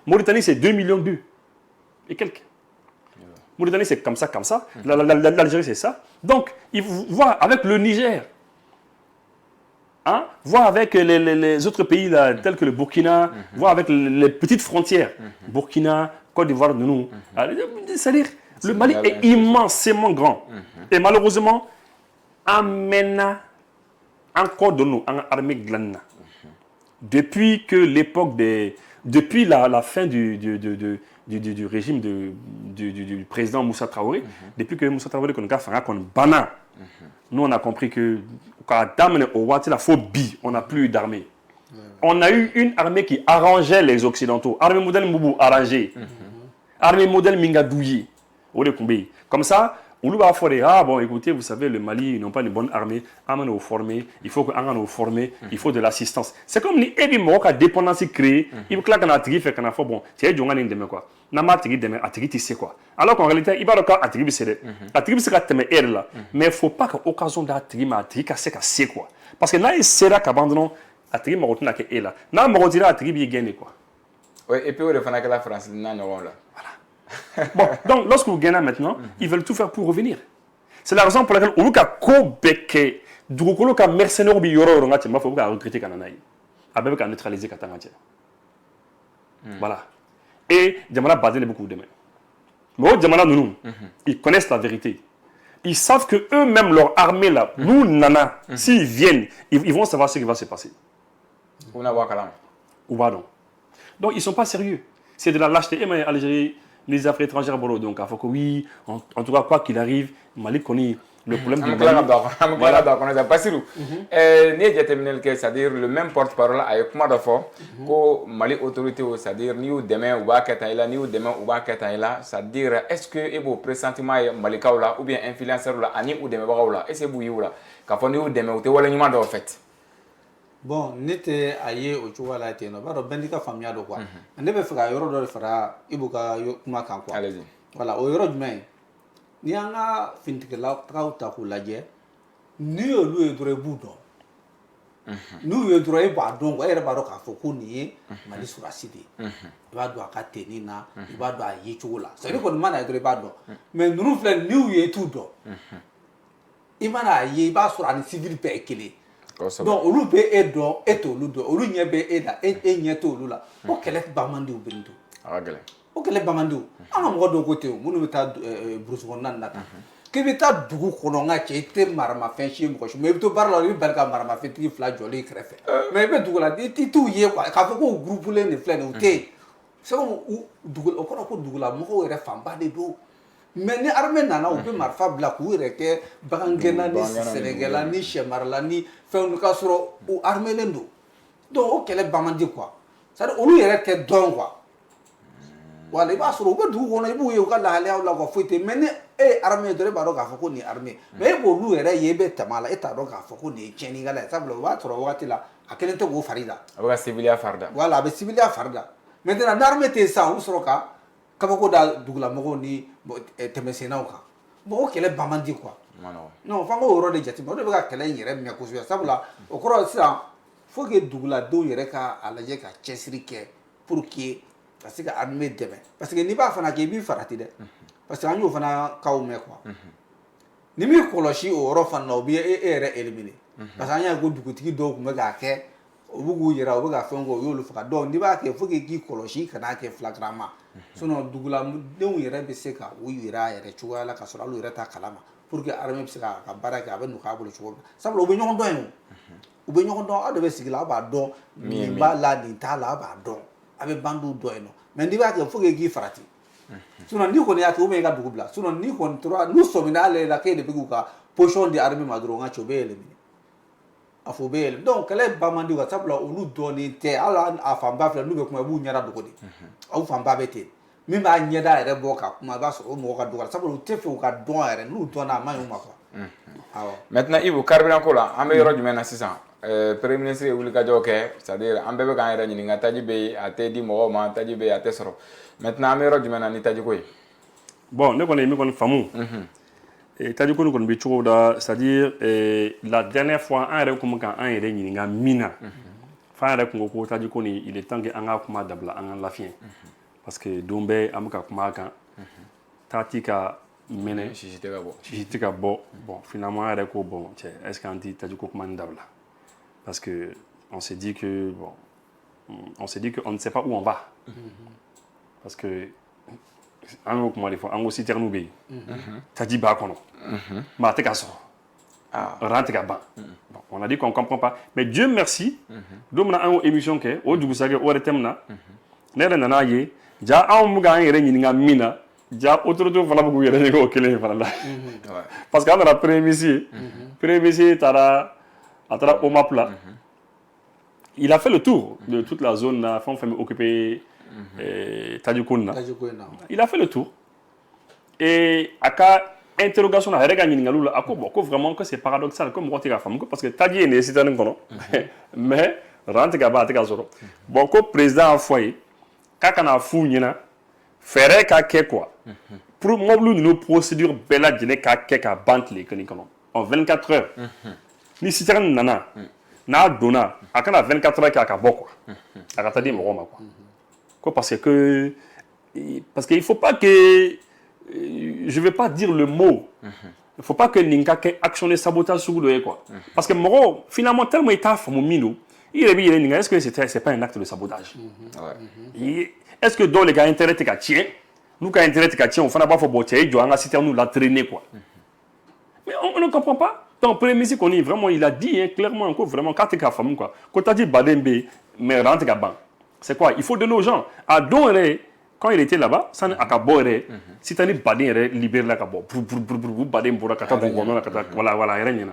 Mauritanie, c'est 2 millions 2. Et quelques. Mauritanie, c'est comme ça. L'Algérie, c'est ça. Donc, il voit avec le Niger. Hein? Voir avec les autres pays là, tels que le Burkina, voir avec les petites frontières. Burkina, Côte d'Ivoire, nous. C'est-à-dire, le Mali est immensément grand. Et malheureusement, Amena encore de nous en armée glana. Depuis que l'époque depuis la fin du régime du président Moussa Traoré, depuis que Moussa Traoré qu'on a fait un bana, nous on a compris que quand il faut on n'a plus d'armée. On a eu une armée qui arrangeait les Occidentaux. Armée modèle Moubou arrangée. Armée modèle Mingadouyi. Comme ça, on va faire ah bon écoutez, vous savez le Mali ils n'ont pas une bonne armée, nous former, il faut qu'on nous former, il faut de l'assistance. C'est comme ni ebi moka dépendance créée, il faut que la trigui fait qu'on a fait bon, c'est jonga ni demain quoi. Na ma trigui demain, a trigui tu sais quoi. Alors qu'en réalité, il va le cas a trigui c'est la trigui c'est quand tu es là, mais il faut pas qu'à occasion de la trigui ma trigui c'est quoi. Parce que là il sera qu'abandonnons a trigui ma retourne est là. Na ma retourne a trigui bien quoi. Oui, et puis on refait que la France n'a non là. Bon, donc lorsque vous gagnez maintenant, ils veulent tout faire pour revenir. C'est la raison pour laquelle on a Kobeke, Dugukolo ka mercenaire bi yoro ronga il faut recruter Kananaï. Avec à neutraliser Katanga. Voilà. Et Djamala basé beaucoup de mains. Mais Djamala nous, ils connaissent la vérité. Ils savent que eux-mêmes leur armée là, nous nana, s'ils viennent, ils vont savoir ce qui va se passer. On a voir Kalam. Ou pardon. Donc ils sont pas sérieux. C'est de la lâcheté. Et Algérie, les affaires étrangères, donc il faut que oui, en tout cas, quoi qu'il arrive, Mali connaît le problème du Mali. C'est-à-dire le même porte-parole avec moi de fois que Mali autorité, c'est-à-dire ni demain ou bas ni demain ou bas c'est-à-dire est-ce que vous pressentiment Malikaoula ou bien influenceur là, ani ou demain baoula, et c'est bouillou là, quand on est demain ou te voilà numéro en fait. Bon n'était ailleurs au choix là était non bah bendika famille do quoi ne be fera yoro do fera ibuka kuma kan quoi allez-y voilà au yoro demain ni anga fintike la trauta ko laje ni o lu edore budo nu edore ba don ko era ba do ka fo ko ni mali surasidi ba do aka tenina ba do ayi chola so ni ko mana edore ba do mais nous fle ni ye tout do imana ayi ba surani civil pe kele. Donc, olu be e do eto olu do olu nye be e la e nye to olu la o kele bamandi u bendo agale o kele bamandi ana mo do ko te o munu beta bruce konan nata ke beta dugu kono nga che te marama fen shi mo ko me to barlo bi barka marama fen ti fla joli krefe mais be dugu la ti tu ye kwa ka fo ko groupe le ne fle ne o te c'est comme dugu o ko dugu la mo ko re famba de do mais ni armée nana o be marfa bla ku re ke bangena ni sénégala ni chemarla ni fɛn ka sɔrɔ o armée len do donc o kɛlɛ bamandi quoi c'est à dire olu yɛrɛ tɛ dɔn quoi wala i b'a sɔrɔ u bɛ dugu kɔnɔ i b'u ye u ka lahaliyaw la quoi foyi tɛ mais ni e armée dɔrɔn i b'a dɔn k'a fɔ ko nin armée mais e b'olu yɛrɛ ye e bɛ tɛmɛ a la e t'a dɔn k'a fɔ ko nin ye tiɲɛnikɛla ye sabula o b'a sɔrɔ wagati la a kelen tɛ k'o fari da a bɛ ka civiliya fari da voilà a bɛ civiliya fari da maintenant ni armée tɛ yen sisan u bɛ sɔrɔ ka kabako da dugulamɔgɔw ni tɛmɛsennaw kan bon o kɛlɛ bamandi quoi non f'an k'o yɔrɔ de jateminɛ o de bɛ ka kɛlɛ in yɛrɛ minɛ kosɛbɛ sabula o kɔrɔ sisan faut que duguladenw yɛrɛ ka a lajɛ ka cɛsiri kɛ pour que ka se ka armée dɛmɛ parce que n'i b'a fana kɛ i b'i farati dɛ parce que an y'o fana kaw mɛn quoi ni m'i kɔlɔsi o yɔrɔ fana na o bɛ e yɛrɛ éliminer parce que an y'a ye ko dugutigi dɔw tun bɛ k'a kɛ o bɛ k'u yɛrɛ u bɛ ka fɛn kɛ o y'olu faga donc n'i b'a kɛ faut que k'i kɔlɔsi ka n'a kɛ flagrant sinon duguladenw yɛrɛ bɛ se ka u yɛrɛ a yɛrɛ cogoya la ka sɔrɔ hali u yɛrɛ t'a kalama pour que armée bɛ se ka baara kɛ a bɛ nɔgɔya a bolo cogo min na sabula u bɛ ɲɔgɔn dɔn yen o u bɛ ɲɔgɔn dɔn aw de bɛ sigi la aw b'a dɔn nin b'a la nin t'a la aw b'a dɔn a bɛ bandiw dɔn yen nɔ mais n'i b'a kɛ faut que k'i farati sinon n'i kɔni y'a kɛ ou bien i ka dugu bila sinon n'i kɔni tora n'u sɔmina ale la k'e de bɛ k'u ka position di armée ma dɔrɔn n ka cɛ o bɛ yɛlɛmini a fɔ o bɛ yɛlɛmini donc kɛlɛ ban man di quoi sabula olu dɔɔnin tɛ hali a fanba filɛ n'u bɛ kuma i b'u ɲɛda dogo de aw fanba bɛ ten min b'a ɲɛda yɛrɛ bɔ ka kuma i b'a sɔrɔ o mɔgɔ ka dɔgɔ sabula u tɛ fɛ u ka dɔn yɛrɛ n'u dɔnna a man ɲi u ma quoi maintenant Ibou carburant ko la an bɛ yɔrɔ jumɛn na sisan premier ministre ye wulikajɔw kɛ c'est à dire an bɛɛ bɛ k'an yɛrɛ ɲininka taji bɛ yen a tɛ di mɔgɔw ma taji bɛ yen a tɛ sɔrɔ maintenant an bɛ yɔrɔ jumɛn na ni taji ko ye bon ne kɔni ye min kɔni faamu taji ko nin kɔni bɛ cogo da c'est à dire la dernière fois an yɛrɛ kun bɛ k'an yɛrɛ ɲininka min na f'an yɛrɛ kun ko ko taji ko nin il est temps que an ka kuma dabila an ka lafiɲɛ parce que don bɛɛ an bɛ ka kuma a kan taati ka mɛnɛ sisi tɛ ka bɔ bon finalement an yɛrɛ ko bon cɛ est ce que an tɛ taji ko kuma nin dabila parce que on s'est dit que bon on s'est dit que on ne sait pas où on va parce que an y'o kuma de fɔ an ko citerne bɛ yen taji b'a kɔnɔ mais a tɛ ka sɔrɔ rentre là-bas. Bon, on a dit qu'on ne comprend pas. Mais Dieu merci, nous avons une émission qui est au Djougoussagé, au Retemna. Nous avons une ja on muga yere nyinga mina ja autorité fala bugu yere ngo kele fala parce que on a premier tara au mapla il a fait le tour de toute la zone la femme occupée Tadjikouna il a fait le tour et aka interrogation na rega nyinga lula ako bon ko vraiment que c'est paradoxal comme on t'a femme parce que Tadji est nécessaire non mais rentre gaba ta zoro bon ko président en foyer kakana fu nyina fere ka ke quoi pour moblu nos procédures bella djene ka ke ka bantle kani kono en 24 heures ni citerne nana na dona akana 24 heures ka boko akata di mo quoi quoi parce qu'il faut pas que je vais pas dire le mot il faut pas que ninka ke actionner sabotage sur le quoi parce que moro finalement tellement état famo mino est-ce que c'est pas un acte de sabotage est-ce que dans les gars intérêt est tient nous quand intérêt est tient on fait pas faut botter on a cité nous la traîner quoi mais on ne comprend pas donc premier musique on est vraiment il a dit hein, clairement encore vraiment quand tu as femme quoi quand tu as dit Badembe mais rentre à ban c'est quoi il faut donner aux gens à donner quand il était là-bas ça n'a qu'à boire si tu as dit Badembe libère la cabo pour Badembe pour la cata voilà rien.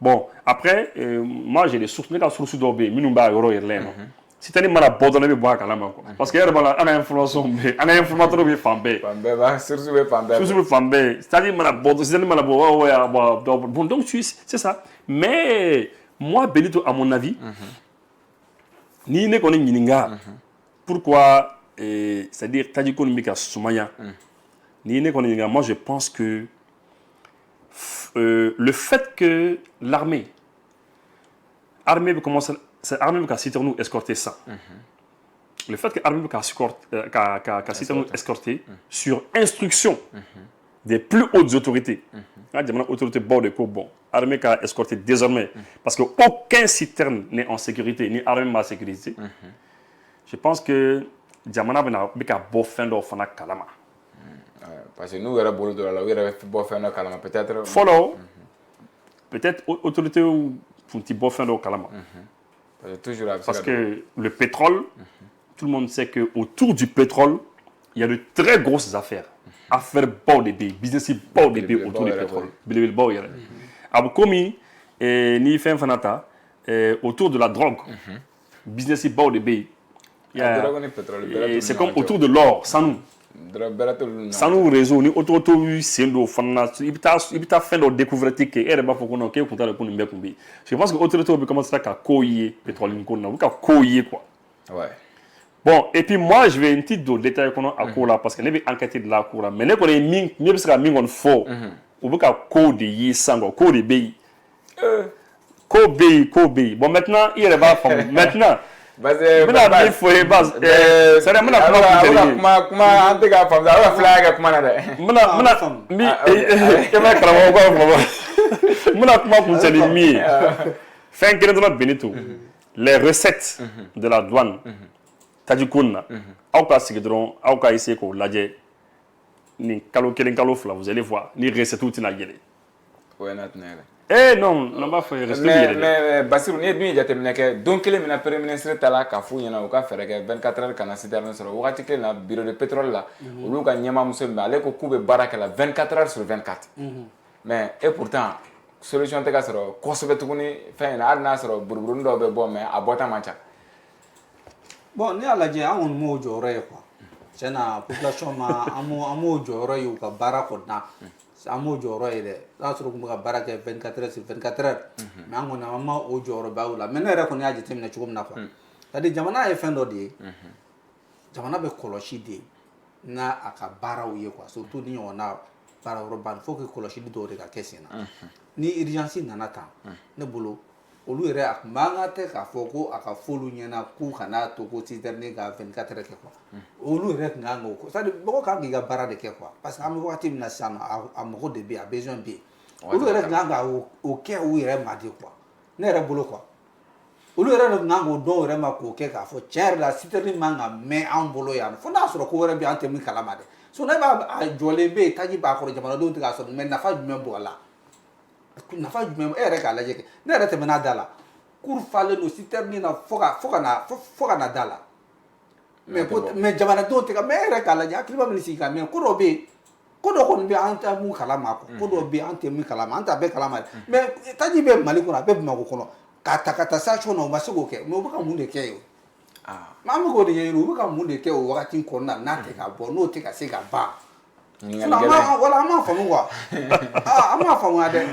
Bon, après, moi j'ai des sources, mais les sources d'obé, minumba euro irlène. Si tu as mal à bordonner, mais boire calama. Parce qu'il y a une information, un informateur qui est fambé. Surtout fambé. C'est-à-dire mal à bordonner, c'est-à-dire mal à boire. Bon, donc c'est ça. Mais moi, Benito, à mon avis, ni ne connaît Nininga. Pourquoi, c'est-à-dire, Tadjiko Mika Soumaya, ni ne connaît Nininga, moi je pense que le fait que l'armée commence l'armée va citer nous escorter ça le fait que l'armée va citer nous escorter sur instruction des plus hautes autorités autorité bord de bon l'armée va escorter désormais parce que aucun citerne n'est en sécurité ni armée ma sécurité je pense que Diamana va bon fin d'offre kalama. Parce que nous, peut-être. Follow. Peut-être autorité ou pour un petit bon fin de Kalama. Parce que le pétrole, tout le monde sait qu'autour du pétrole, il y a de très grosses affaires. Affaires bord des pays, business bord des pays autour du pétrole. Abokomi, ni fin fanata, autour de la drogue, business bord des pays. C'est comme autour de l'or, sans nous. Sans nous réseau ni auto sendo fana ibita fin de découverte que elle ba foko non ke kunta le kunimbe kumbi je pense que autorité bi commence à koyer pétrole ni konna ka koyer quoi ouais bon et puis moi je vais un petit détail kono akola parce que ne bi enquêter de la cour mais ne ko ni bi sera mi on fo ou bi ka code yi sango code bi kobe bon maintenant il va maintenant parce que il faut les bases c'est vraiment comment en tout cas femme ça flag comment là fin que Benito les recettes de la douane Tadjikouna au cas sigidron au cas ici ko ladje ni kalo fla vous allez voir ni recette tout na yele ouais not non, on va faire mais Bassirou ni dun jateminɛ kɛ don kelen min na premier ministre tala ka fu ɲɛna u ka fɛɛrɛ kɛ 24 heures kana citerne sɔrɔ wagati kelen na bureau de pétrole la olu ka ɲɛmaamuso min ale ko k'u bɛ baara kɛ la 24 heures sur 24 mais et pourtant solution tɛ ka sɔrɔ kosɛbɛ tuguni fɛn in na hali n'a sɔrɔ buruburuni dɔw bɛ bɔ mais a bɔta man ca. Bon ni y'a lajɛ an kɔni m'o jɔyɔrɔ ye quoi tiɲɛna population ma an m'o jɔyɔrɔ ye u ka baara kɔnɔna an m'o jɔyɔrɔ ye dɛ n'a sɔrɔ u tun bɛ ka baara kɛ 24 heures sur 24 heures mais an kɔni an ma o jɔyɔrɔba u la mais ne yɛrɛ kɔni y'a jateminɛ cogo min na quoi c'est-à-dire jamana ye fɛn dɔ de ye jamana bɛ kɔlɔsi de n'a a ka baaraw ye quoi surtout ni ɲɔgɔnna baara yɔrɔba il faut que kɔlɔsili dɔw de ka kɛ sen na ni urgence nana tan ne bolo olu yɛrɛ a tun man kan tɛ k'a fɔ ko a ka f'olu ɲɛna k'u kana to ko citerne ka 24 heures kɛ quoi olu yɛrɛ tun kan k'o c'est-à-dire mɔgɔ kan k'i ka baara de kɛ quoi parce que an bɛ wagati min na sisan a mago de bɛ yen a besoin bɛ yen olu yɛrɛ tun kan ka o kɛ u yɛrɛ ma de quoi ne yɛrɛ bolo quoi olu yɛrɛ de tun kan k'o dɔn u yɛrɛ ma k'o kɛ k'a fɔ tiɲɛ yɛrɛ la citerne man ka mɛn an bolo yan fo n'a sɔrɔ ko wɛrɛ bɛ an tɛ min kalama dɛ so ne b'a jɔlen bɛ yen taji b'a kɔrɔ jamanadenw tɛ k'a sɔrɔ mais nafa jumɛn bɔ a la nafa jumɛn e yɛrɛ k'a lajɛ kɛ ne yɛrɛ tɛmɛna da la cour falen don citerne na fo ka na da la mais jamanadenw tɛ ka mais e yɛrɛ k'a lajɛ hakiliba min sigi ka mɛn ko dɔ bɛ yen ko dɔ kɔni bɛ an tɛ mun kalama ko dɔ bɛ yen an tɛ min kalama an t'a bɛɛ kalama mais taji bɛ Mali kɔnɔ a bɛ Bamakɔ kɔnɔ ka taa sanction na u ma se k'o kɛ mais u bɛ ka mun de kɛ yen mais an bɛ k'o de ɲɛɲini u bɛ ka mun de kɛ o wagati kɔnɔna n'a tɛ ka bɔ n'o tɛ ka se ka ban wala an m'a faamu quoi an m'a faamuya dɛ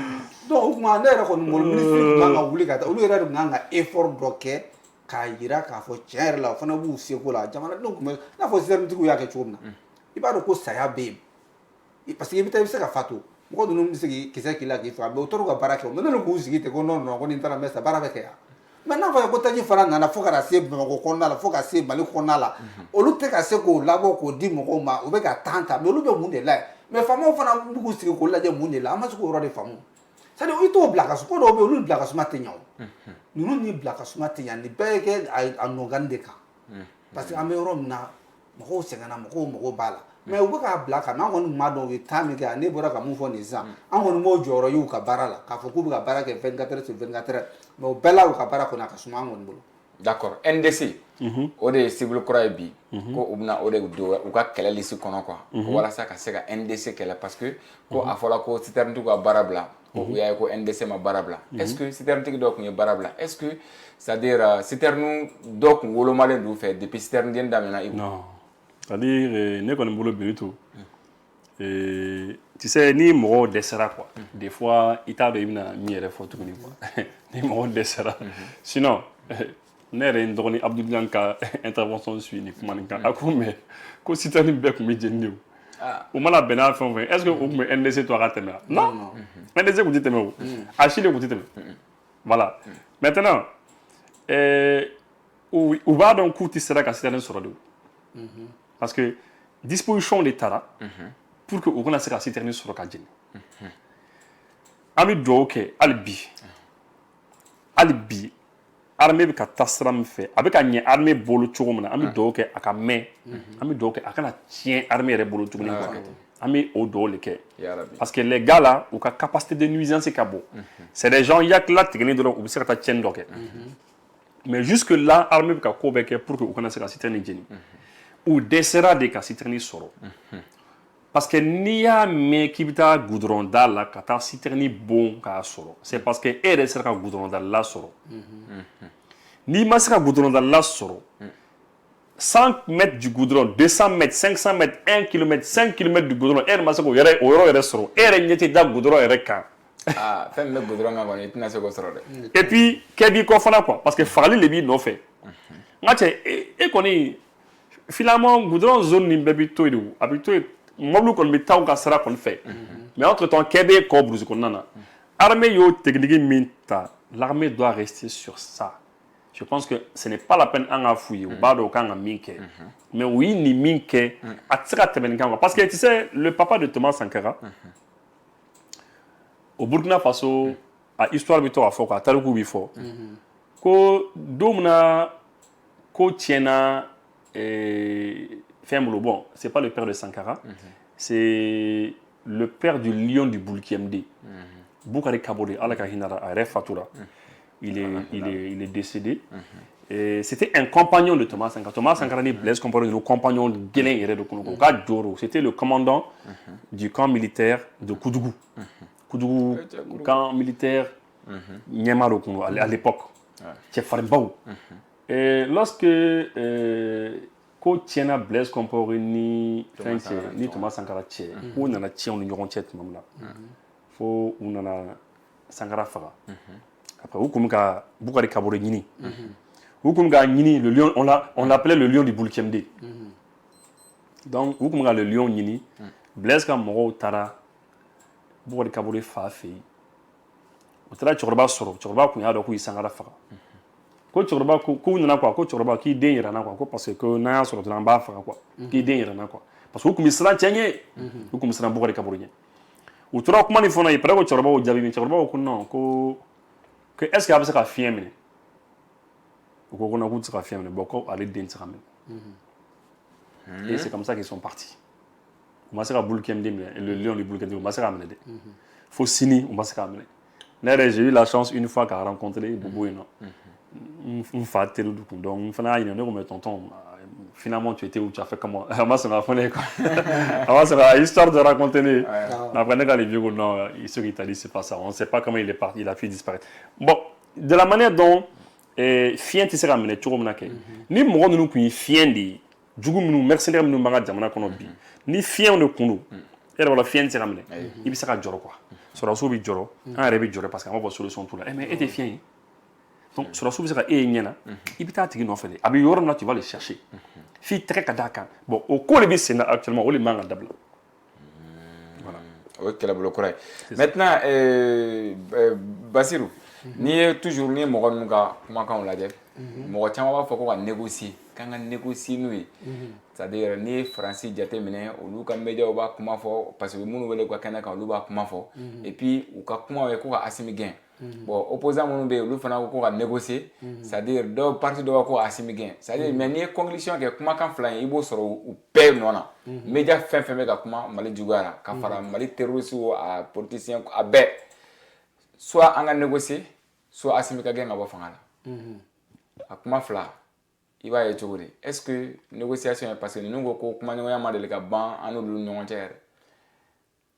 donc o tuma ne yɛrɛ kɔni bolo ministre man ka wuli ka taa olu yɛrɛ de kan ka effort dɔ kɛ k'a jira k'a fɔ tiɲɛ yɛrɛ la o fana b'u seko la jamanadenw tun bɛ n'a fɔ CRTigiw y'a kɛ cogo min na i b'a dɔn ko saya bɛ yen parce que i bɛ se ka fatu mɔgɔ ninnu bɛ se k'i kisɛ k'i la k'i faga mais o tora u ka baara kɛ mais ne k'u sigi ten ko non ko nin taara mɛ sa baara bɛ kɛ yan mais n'a fɔra ko taji fana nana fo ka se Bamakɔ kɔnɔna la fo ka se Mali kɔnɔna la olu tɛ ka se k'o labɔ k'o di mɔgɔw ma u bɛ ka temps ta mais olu bɛ mun de la mais faamaw fana bɛ k'u sigi k'o lajɛ mun de la an ma se k'o yɔrɔ de faamu c'est-à-dire i t'o bila ka so ko dɔw bɛ yen olu bila ka suma tɛ ɲɛ o ninnu ni bila ka suma tɛ ɲɛ nin bɛɛ ye kɛ a nɔgɔnni de kan parce que an bɛ yɔrɔ min na mɔgɔw sɛgɛnna mɔgɔw mago b'a la mais u bɛ k'a bila ka n'an kɔni maa dɔn u ye temps min kɛ ne bɔra ka mun fɔ nin sisan an kɔni m'o jɔyɔrɔ y'u ka baara la k'a fɔ k'u bɛ ka baara kɛ 24 heures sur 24 heures mais o bɛɛ la u ka baara kɔni a ka suma an kɔni bolo. D'accord NDC o de ye civil kura ye bi ko u bɛna o de don u ka kɛlɛ lisi kɔnɔ quoi walasa ka se ka NDC kɛlɛ parce que ko a fɔra ko citerne tigiw ka baara bila ko u y'a ye ko NDC ma baara bila est-ce que citerne tigi dɔw tun ye baara bila est-ce que c'est-à-dire citerne dɔw tun wolomalen d'u fɛ depuis citerne den daminɛna non c'est-à-dire ne kɔni bolo Benito tu sais ni mɔgɔw dɛsɛra quoi des fois i t'a dɔn i bɛna min yɛrɛ fɔ tuguni quoi ni mɔgɔw dɛsɛra sinon ne yɛrɛ ye n dɔgɔnin Abdoulaye ka intervention suit nin kuma nin kan a ko mais ko citerne bɛɛ tun bɛ jeni de o mana bɛn n'a fɛn o fɛn est-ce que o tun bɛ NDC to a ka tɛmɛ wa non NDC tun tɛ tɛmɛ o a si de tun tɛ tɛmɛ voilà maintenant u b'a dɔn k'u tɛ sera ka citerne sɔrɔ de o parce que disposition de taara pour que u kana se ka citerne sɔrɔ ka jeni an bɛ dugawu kɛ hali bi armée bɛ ka taa sira min fɛ a bɛ ka ɲɛ armée bolo cogo min na an bɛ dugawu kɛ a ka mɛn an bɛ dugawu kɛ a kana tiɲɛ armée yɛrɛ bolo tuguni quoi an bɛ o dugawu de kɛ parce que les gars là u ka capacité de nuisance ka bon c'est des gens yakila tigɛlen dɔrɔn u bɛ se ka taa tiɲɛni dɔ kɛ mais jusque là armée bɛ ka ko bɛɛ kɛ pour que u kana se ka citerne jeni u dɛsɛra de ka citerne sɔrɔ parce que n'i y'a mɛn k'i bɛ taa goudron da la ka taa citerne bon k'a sɔrɔ c'est parce que e yɛrɛ sera ka goudron da la sɔrɔ n'i ma se ka goudron da la sɔrɔ 100 mètres du goudron 200 mètres 500 mètres 1 kilomètre 5 kilomètres du goudron e yɛrɛ ma se k'o yɔrɔ yɛrɛ sɔrɔ e yɛrɛ ɲɛ tɛ da goudron yɛrɛ kan fɛn min bɛ goudron kan kɔni i tɛna se k'o sɔrɔ dɛ et puis kɛ b'i kɔ fana quoi parce que fagali de b'i nɔfɛ n ka cɛ e kɔni finalement goudron zone nin bɛɛ bɛ to yen de a bɛ to yen mobile kɔni bɛ taa u ka sira kɔni fɛ mais entre temps kɛ bɛ kɔ brousse kɔnɔna na armée y'o technique min ta l'armée doit rester sur ça je pense que ce n'est pas la peine an ka f'u ye u b'a dɔn u kan ka min kɛ mais u ye nin min kɛ a tɛ se ka tɛmɛ nin kan quoi parce que tu sais le papa de Thomas Sankara au Burkina Faso a histoire bɛ to ka fɔ quoi a tariku bɛ fɔ ko don min na ko tiɲɛna fɛn bolo bon c'est pas le père de Sankara c'est le père du lion du Bulkiemd Bukari Kabore ala ka hinara a yɛrɛ fatura il est décédé et c'était un compagnon de Thomas Sankara Thomas Sankara ni Blaise Compaoré le compagnon gɛlɛn yɛrɛ de kɔnɔ ka joro c'était le commandant du camp militaire de Koudougou camp militaire ɲɛma de kɔnɔ à l'époque cɛfarinbaw et lorsque ko tiɲɛna Blaise Compaoré ni fɛn cɛ ni Thomas Sankara cɛ k'u nana tiɲɛ u ni ɲɔgɔn cɛ tuma min na fo u nana Sankara faga après u kun bɛ ka Bukari Kabore ɲini u kun bɛ ka ɲini le lion on l'appelait le lion du Bulkiemd donc u kun bɛ ka le lion ɲini Blaise ka mɔgɔw taara Bukari Kabore fa fɛ yen u taara cɛkɔrɔba sɔrɔ cɛkɔrɔba kun y'a dɔn k'u ye Sankara faga ko cɛkɔrɔba k'u nana quoi ko cɛkɔrɔba k'i den yɛrɛ na quoi ko parce que n'an y'a sɔrɔ dɔrɔn an b'a faga quoi k'i den yɛrɛ na quoi parce que u kun bɛ siran cɛ ɲɛ u kun bɛ siran Bukari Kabore ɲɛ u tora kuma nin fana ye peut-être ko cɛkɔrɔba y'o jaabi mais cɛkɔrɔba ko non ko est-ce que a bɛ se ka fiɲɛ minɛ u ko non k'u tɛ se ka fiɲɛ minɛ bon ko ale den tɛ se ka minɛ et c'est comme ça qu'ils sont partis u ma se ka Bulkiemd minɛ le lion du Bulkiemd u ma se k'a minɛ dɛ fo sini u ma se k'a minɛ j'ai eu la chance une fois qu'à rencontrer Boubou et non. On fait tel du coup. Donc, on fait un tonton. Finalement, tu étais où, tu as fait comment? Moi, c'est ma folie. Moi, c'est la histoire de raconter. Après, quand les vieux, non, ceux qui t'ont dit, c'est pas ça. On ne sait pas comment il est parti, il a pu disparaître. Bon, de la manière dont Fien tu sais ramener, tu vois, ni moi, nous nous Fien dit, du coup, nous mercenaires, nous marad, jamana kono bi. Ni Fien de kono. Et alors, Fien tu sais ramener. Il sera joro quoi. Sur la soubi joro, un rêve joro parce qu'on va voir solution tout là. Mais était Fien. Donc, sur la soubi, c'est qu'il y a un il peut être non fait. Abi yoram tu vas le chercher. Fi très kadaka. Bon, au cours de c'est actuellement, on les manque d'abord. Voilà. Ok, la bloc correct. Maintenant, Basirou, ni toujours ni mɔgɔ ninnu ka kumakanw lajɛ mɔgɔ caman b'a fɔ ko ka négocier k'an ka négocier n'u ye c'est-à-dire n'i ye Faransi jateminɛ olu ka médiaw b'a kuma fɔ parce que minnu wele ka kɛnɛ kan olu b'a kuma fɔ et puis u ka kumaw ye ko ka Assimi gɛn bon opposant minnu bɛ yen olu fana ko ka négocier c'est-à-dire dɔw parti dɔw b'a ko Assimi gɛn c'est-à-dire mais n'i ye conclusion kɛ kumakan fila in i b'o sɔrɔ u bɛɛ nɔ na média fɛn fɛn bɛ ka kuma Mali juguya la ka fara Mali terroriste a politicien a bɛɛ soit an ka négocier soit Assimi ka gɛn ka bɔ fanga la a kuma fila i b'a ye cogo di est-ce que négociation ye parce que ninnu ko kuma ɲɔgɔnya ma deli ka ban an n'olu ni ɲɔgɔn cɛ yɛrɛ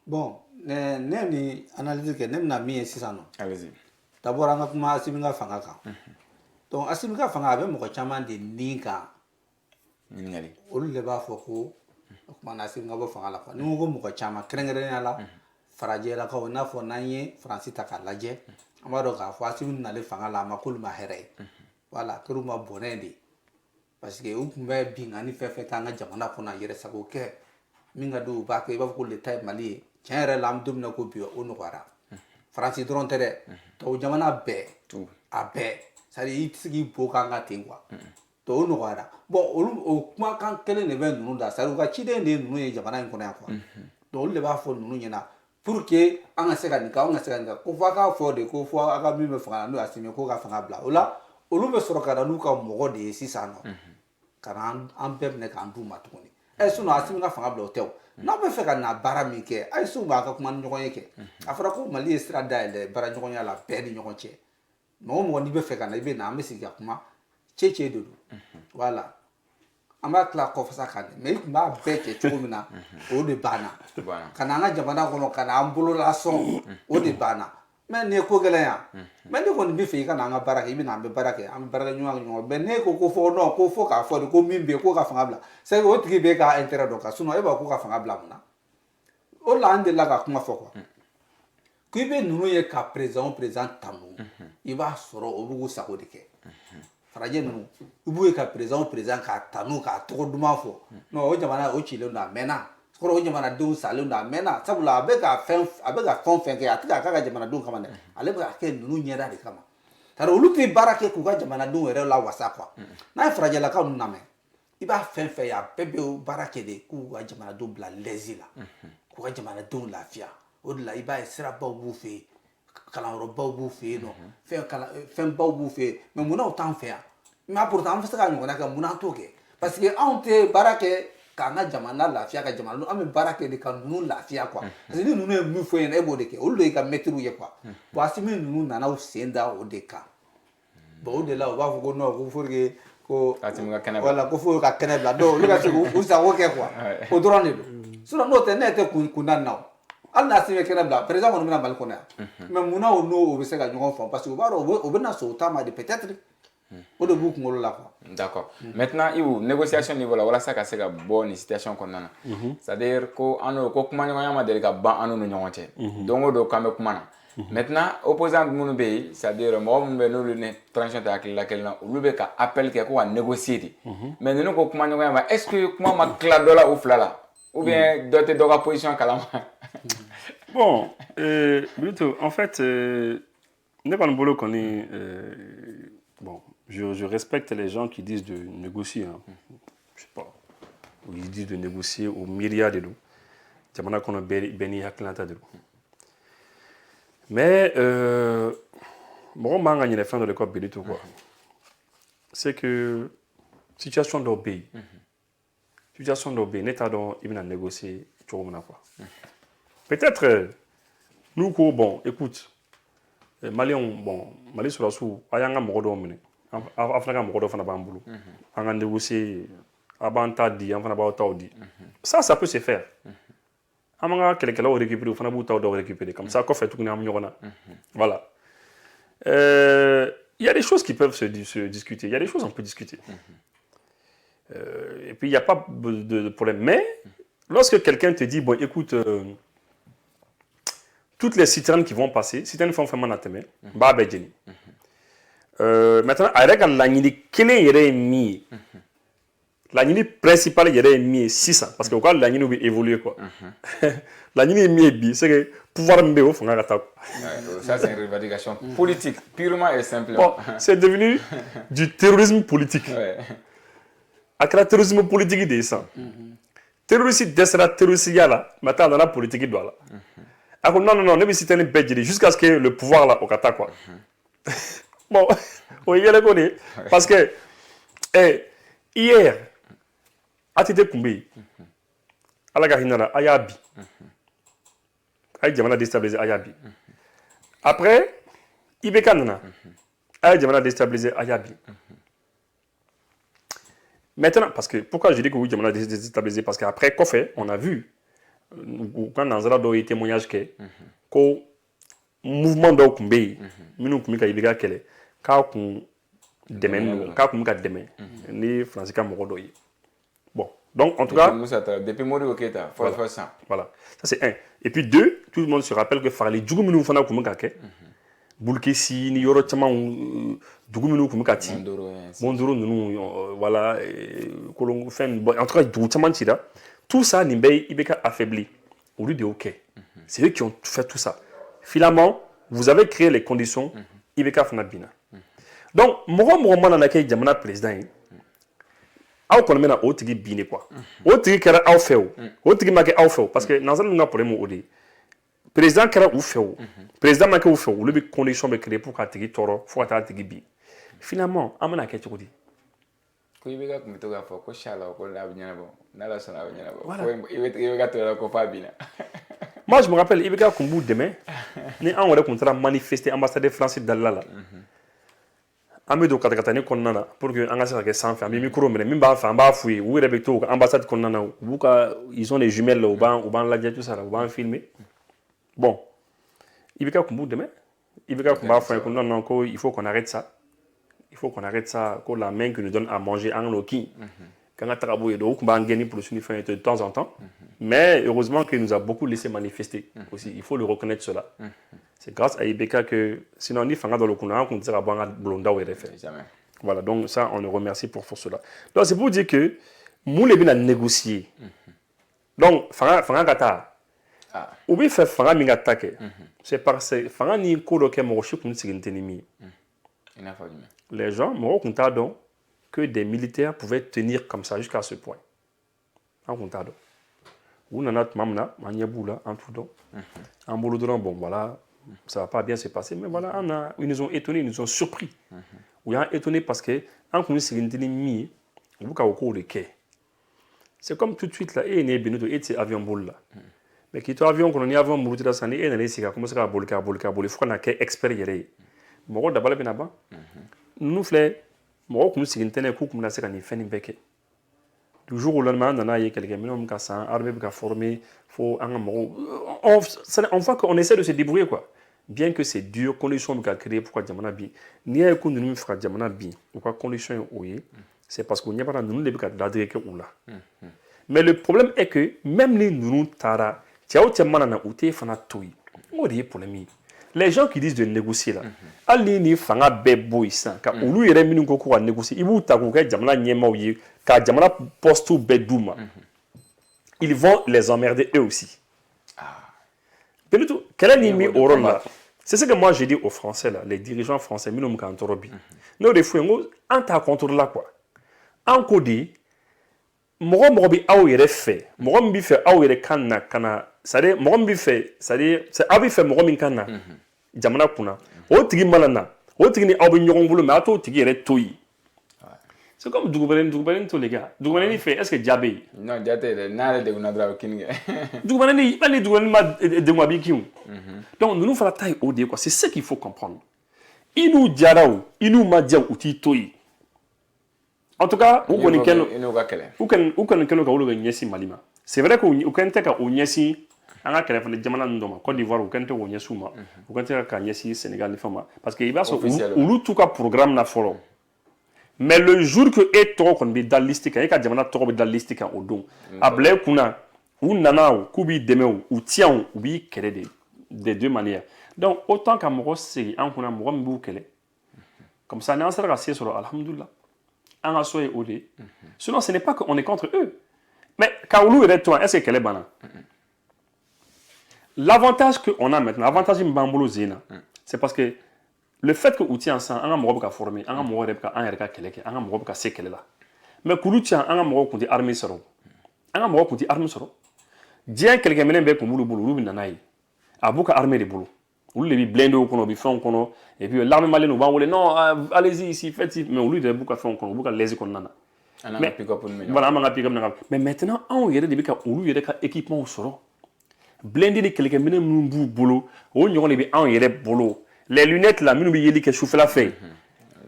bon ne ni analyse kɛ ne bɛna min ye sisan nɔ allez-y d'abord an ka kuma Assimi ka fanga kan donc Assimi ka fanga a bɛ mɔgɔ caman de ni kan ɲininkali olu de b'a fɔ ko o kuma na Assimi ka bɔ fanga la quoi ni ko mɔgɔ caman kɛrɛnkɛrɛnnenya la farajɛlakaw i n'a fɔ n'an ye Faransi ta k'a lajɛ an b'a dɔn k'a fɔ Assimi nalen fanga la a ma k'olu ma hɛrɛ ye voilà k'olu ma bɔnɛ de parce que u tun bɛ binkani fɛn fɛn k'an ka jamana kɔnɔ a yɛrɛ sago kɛ min ka don u b'a kɛ i b'a fɔ ko l'État ye Mali ye tiɲɛ yɛrɛ la an bɛ don min na ko bi o nɔgɔyara Faransi dɔrɔn tɛ dɛ tubabu jamana bɛɛ a bɛɛ c'est-à-dire i tɛ se k'i bo k'an ka ten quoi donc o nɔgɔyara bon olu o kumakan kelen de bɛ ninnu da c'est-à-dire u ka ciden de ye ninnu ye jamana in kɔnɔ yan quoi donc olu de b'a fɔ ninnu ɲɛna pour que an ka se ka nin kɛ an ka se ka nin kɛ ko fɔ a k'a fɔ de ko fɔ a ka min bɛ fanga la n'o ye Assimi ko ka fanga bila o la olu bɛ sɔrɔ ka na n'u ka mɔgɔ de ye sisan nɔ ka na an bɛɛ minɛ k'an d'u ma tuguni sinon Assimi ka fanga bila o tɛ o n'aw bɛ fɛ ka na baara min kɛ a ye se u b'a ka kuma ni ɲɔgɔn ye kɛ a fɔra ko Mali ye sira dayɛlɛ baara ɲɔgɔnya la bɛɛ ni ɲɔgɔn cɛ mɔgɔ o mɔgɔ n'i bɛ fɛ ka na i bɛ na an bɛ sigi ka kuma cɛ de don voilà an b'a tila kɔfasa kan de mais i tun b'a bɛɛ kɛ cogo min na o de banna ka na an ka jamana kɔnɔ ka na an bolola sɔn o de banna mais nin ye ko gɛlɛn yan mais ne kɔni bɛ fɛ i ka na an ka baara kɛ i bɛ na an bɛ baara kɛ an bɛ baara kɛ ɲɔgɔn ɲɔgɔn mais ne ko fɔ non ko fɔ k'a fɔ de ko min bɛ yen ko ka fanga bila c'est que o tigi bɛ ka intérêt dɔn ka sinon e b'a ko ka fanga bila mun na o la an delila ka kuma fɔ quoi ko i bɛ ninnu ye ka président tanu i b'a sɔrɔ o b'u sago de kɛ farajɛ ninnu i b'u ye ka président k'a tanu k'a tɔgɔ duman fɔ non o jamana o cilen don a mɛnna kɔrɔ o jamanadenw salen don a mɛnna sabula a bɛ ka fɛn o fɛn kɛ a tɛ k'a k'a ka jamanadenw kama dɛ ale bɛ k'a kɛ ninnu ɲɛda de kama c'est à dire olu tɛ baara kɛ k'u ka jamanadenw yɛrɛ la wasa quoi n'a ye farajɛlakaw ninnu lamɛn i b'a fɛn fɛn ye a bɛɛ bɛ baara kɛ de k'u ka jamanadenw bila lɛzi la k'u ka jamanadenw lafiya o de la i b'a ye sirabaw b'u fɛ yen kalanyɔrɔbaw b'u fɛ yen nɔ fɛnbaw b'u fɛ yen mais munna o t'an fɛ yan mais pourtant an bɛ se ka ɲɔgɔnna kɛ munna an t'o kɛ parce que anw tɛ baara kɛ k'an ka jamana lafiya ka jamana an bɛ baara kɛ de ka ninnu lafiya quoi parce que ni ninnu ye min fɔ yen e b'o de kɛ olu de y'i ka mɛtiriw ye quoi bon Assimi ninnu nana u sen da o de kan bon o de la u b'a fɔ ko non ko pour que ko voilà ko fo ka kɛnɛ bila donc olu ka se k'u sago kɛ quoi o dɔrɔn de don sinon n'o tɛ ne tɛ kunda nin na o hali n'a Assimi kɛnɛ bila président kɔni bɛna Mali kɔnɔ yan mais munna o n'o bɛ se ka ɲɔgɔn faamu parce que u b'a dɔn o bɛna sɔn o ta ma de peut-être o de b'u kunkolo la quoi. D'accord. Maintenant Ibu négociation niveau la walasa ka se ka bɔ nin situation kɔnɔna na c'est-à-dire ko an n'o ko kuma ɲɔgɔnya ma deli ka ban an n'u ni ɲɔgɔn cɛ don o don k'an bɛ kuma na maintenant opposant minnu bɛ yen c'est-à-dire mɔgɔ minnu bɛ yen n'olu ni transition tɛ hakilila kelen na olu bɛ ka appel kɛ ko ka négocier de mais ninnu ko kuma ɲɔgɔnya ma est-ce que kuma ma tila dɔ la u fila la ou bien dɔ tɛ dɔ ka position kalama. Bon, Bruto, en fait ne kɔni bolo kɔni bon je respecte les gens qui disent de négocier hein. Je sais pas ou ils disent de négocier au milliard de l'eau jamana kɔnɔ bɛɛ n'i hakilinata de don mais mɔgɔ man ka ɲinɛ fɛn dɔ de kɔ Benito quoi c'est que situation dɔw bɛ yen ne t'a dɔn i bɛna négocier cogo min na quoi peut-être nous ko bon écoute Mali bon Mali sɔrɔsiw a y'an ka mɔgɔ dɔw minɛ a fana ka mɔgɔ dɔw fana b'an bolo an ka négocier a b'an ta di an fana b'aw taw di ça peut se faire an b'an ka kɛlɛkɛlaw récupérer o fana b'u taw dɔw récupérer comme ça kɔfɛ tuguni an bɛ ɲɔgɔn na voilà il y a des choses qui peuvent se discuter il y a des choses on peut discuter et puis il n'y a pas de problème mais lorsque quelqu'un te dit bon écoute toutes les citernes qui vont passer, citernes font vraiment nateme, bah bedjeni. Maintenant, avec la ligne kene yere mi, la ligne principale yere mi 600 parce que quoi la ligne va évoluer quoi. La ligne mi bi, c'est que pouvoir mbéo font un ça c'est une revendication politique purement et simplement. Bon, c'est devenu du terrorisme politique. À quel terrorisme politique de ça? Terroriste descend terroriste yala, maintenant dans la politique doit là. Alors, non, ne me citez pas jusqu'à ce que le pouvoir là, au Qatar, quoi. Bon, oui, il y a le connaît. Parce que, hier, à Tite Koumbi, à la Gahinara, à Yabi, à Yamana déstabilisé à Yabi. Après, Ibekanana, à Yamana déstabilisé à Yabi. Maintenant, parce que, pourquoi je dis que Yamana déstabilisé? Parce qu'après, Kofé, on a vu. Quand Nanzara doit y témoignage que le mouvement de Kumbe, nous kumbi ka ibiga kele, ka kum demain, ni Francis Kamorodoyi. Bon, donc en tout cas, depuis Mori Oketa, voilà. Ça c'est un. Et puis deux, tout le monde se rappelle que Farli Djouguminu Fana Kumika ke, Bulkesi ni Yoro Chama Djouguminu Kumika ti, Mondoro nous voilà, Kolongo Fen, en tout cas Djougchaman Tira. Tout ça, Nimbé, Ibeka affaibli. Au lieu de OK. C'est eux qui ont fait tout ça. Finalement, vous avez créé les conditions, Ibeka Fanabina. Donc, moi, dans laquelle Jamana président, aw kon mena o tigi bine quoi. O tigi kera aw few. O tigi make aw few parce que dans un nga problème o de. Président kera ou few. Président make ou few, le bi condition be créer pour ka tigi toro, faut ka tigi bi. Finalement, amana ke tigi. Ko ibeka kumitoka fo ko shala ko la binyana bon. Nala sana binyana bon. Ko ibeka to la ko fa bina. Moi je me rappelle Ibeka Kumbu demain, ni an wala contrat manifester ambassadeur français dalala. Amedo katakatani konnana pour que engagé que sans faire micro mais même ba fa ba fouiller ou rebecto ambassade konnana buka ils ont des jumelles là au ban la tout ça là au ban filmer. Bon. Ibeka Kumbu demain, Ibeka Kumba fa konnana ko il faut qu'on arrête ça. Il faut qu'on arrête ça, que la main que nous donne à manger en loki. Quand on a travaillé de temps en temps. Mais heureusement qu'il nous a beaucoup laissé manifester aussi. Il faut le reconnaître cela. C'est grâce à Ibeka que, sinon on y fait dans le Kuna, on dirait à Blonda ou RFL. Voilà, donc ça, on le remercie pour cela. Donc c'est pour dire que nous, les bien négocier. Donc, Fanga Gata, ou bien faire Fanga Mingata, c'est parce que Fanga ni koloke Moroshi comme c'est une ennemie. Les gens m'ont raconté que des militaires pouvaient tenir comme ça jusqu'à ce point. En comptant. Ou nanat mamna, maniaboula, en tout donc. En boulot bon voilà, ça va pas bien se passer, mais voilà, ils nous ont étonnés, ils nous ont surpris. Ou ils ont étonné parce que, en commun, c'est une ennemi, ou qu'à au cours de quai. C'est comme tout de suite là, et il y a des avions boule là. Mais qui est avion, qu'on y a avion, mouru de la santé, et il y a commencé à bouler, il faut qu'on ait expert yéré. Moi, d'abord, le bénaba. Nous faisons, moi, nous sommes tenus comme nous avons fait une béquille. Du jour au lendemain, on a quelqu'un qui a armé, qui a formé, on voit qu'on essaie de se débrouiller quoi. Bien que c'est dur, conditions qui a créé pourquoi Djamana bi. Ni à nous nous fera Djamana bi. Pourquoi conditions c'est parce qu'on n'y a pas nous les béquilles d'adresser ou là. Mais le problème est que même les nous tara, tiao Djamana na outé fana toui. On dit pour les gens qui disent de négocier là, alini fanga bebo isan, ka ulu yere minu ko ko négocier, ibu ta ko ka jamana nyema oye, ka jamana postu bedouma. Ils vont les emmerder eux aussi. Peluto, quel est l'ennemi au rôle là? C'est ce que moi j'ai dit aux Français là, les dirigeants français, minu muka antorobi. No de fouengo anta contrôle là quoi. En codi mo bi aw yere fait, mo bi fait aw yere kana, c'est-à-dire mo bi fait, c'est-à-dire c'est abi fait mo min kana. Jamana kuna o tigi malana o tigi ni aw be ɲɔgɔn bolo mais a t'o tigi yɛrɛ to yen C'est comme Dougoubaleni, tous les gars. Dougoubaleni fait, est-ce que Diabé? Non, Diaté, n'a de Gunadra King. Dougoubaleni, il est Dougoubaleni de Mwabikiou. Donc, nous faisons la taille au dé, quoi. C'est ce qu'il faut comprendre. Il nous diaraou, il nous m'a dit ou titoyi. En tout cas, où connaît quel Malima. C'est vrai qu'on connaît qu'au Niesi, on a qu'à faire Jamana Ndoma, Côte d'Ivoire, ou Kente ou Niesuma, ou Kente qu'à Niesi, Sénégal, les femmes. Parce qu'il va se ou tout cas programme na follow. Mais le jour que est trop qu'on est dans l'istique, et qu'à Jamana trop dans l'istique au don, à blé kuna, ou nana, ou kubi deme, ou tian, ou bi kere des deux manières. Donc, autant qu'à Moro, c'est un qu'on a Moro Mbou kele. Comme ça, on sera assis sur Alhamdulillah. En a soye odé. Sinon, ce n'est pas qu'on est contre eux. Mais Kaoulou et toi, est-ce qu'elle est banane? L'avantage qu'on a maintenant, l'avantage de Mbambolo Zena, c'est parce que le fait que Outi ensemble, on a Moro formé, on a Moro Rebka, on a Reka Keleke, on a Moro Sekele là. Mais Koulou tient, on a Moro Kunti armée soro. On a Moro Kunti armée soro. Dieu quelqu'un mène bien comme Boulou Boulou Nanaï. Abouka armée de Boulou. Vous les blindés au kono, bifon kono, et puis l'armée malienne nous va voler non, allez-y ici, faites-y, mais on lui de beaucoup faire kono, beaucoup les économes. Mais voilà, on a piqué comme mais maintenant, on y a des bécas, on lui a des équipements au solo. Blindé de quelqu'un mène nous boulot, on y a les on y a des boulot. Les lunettes là, nous y a des que chauffe la fin.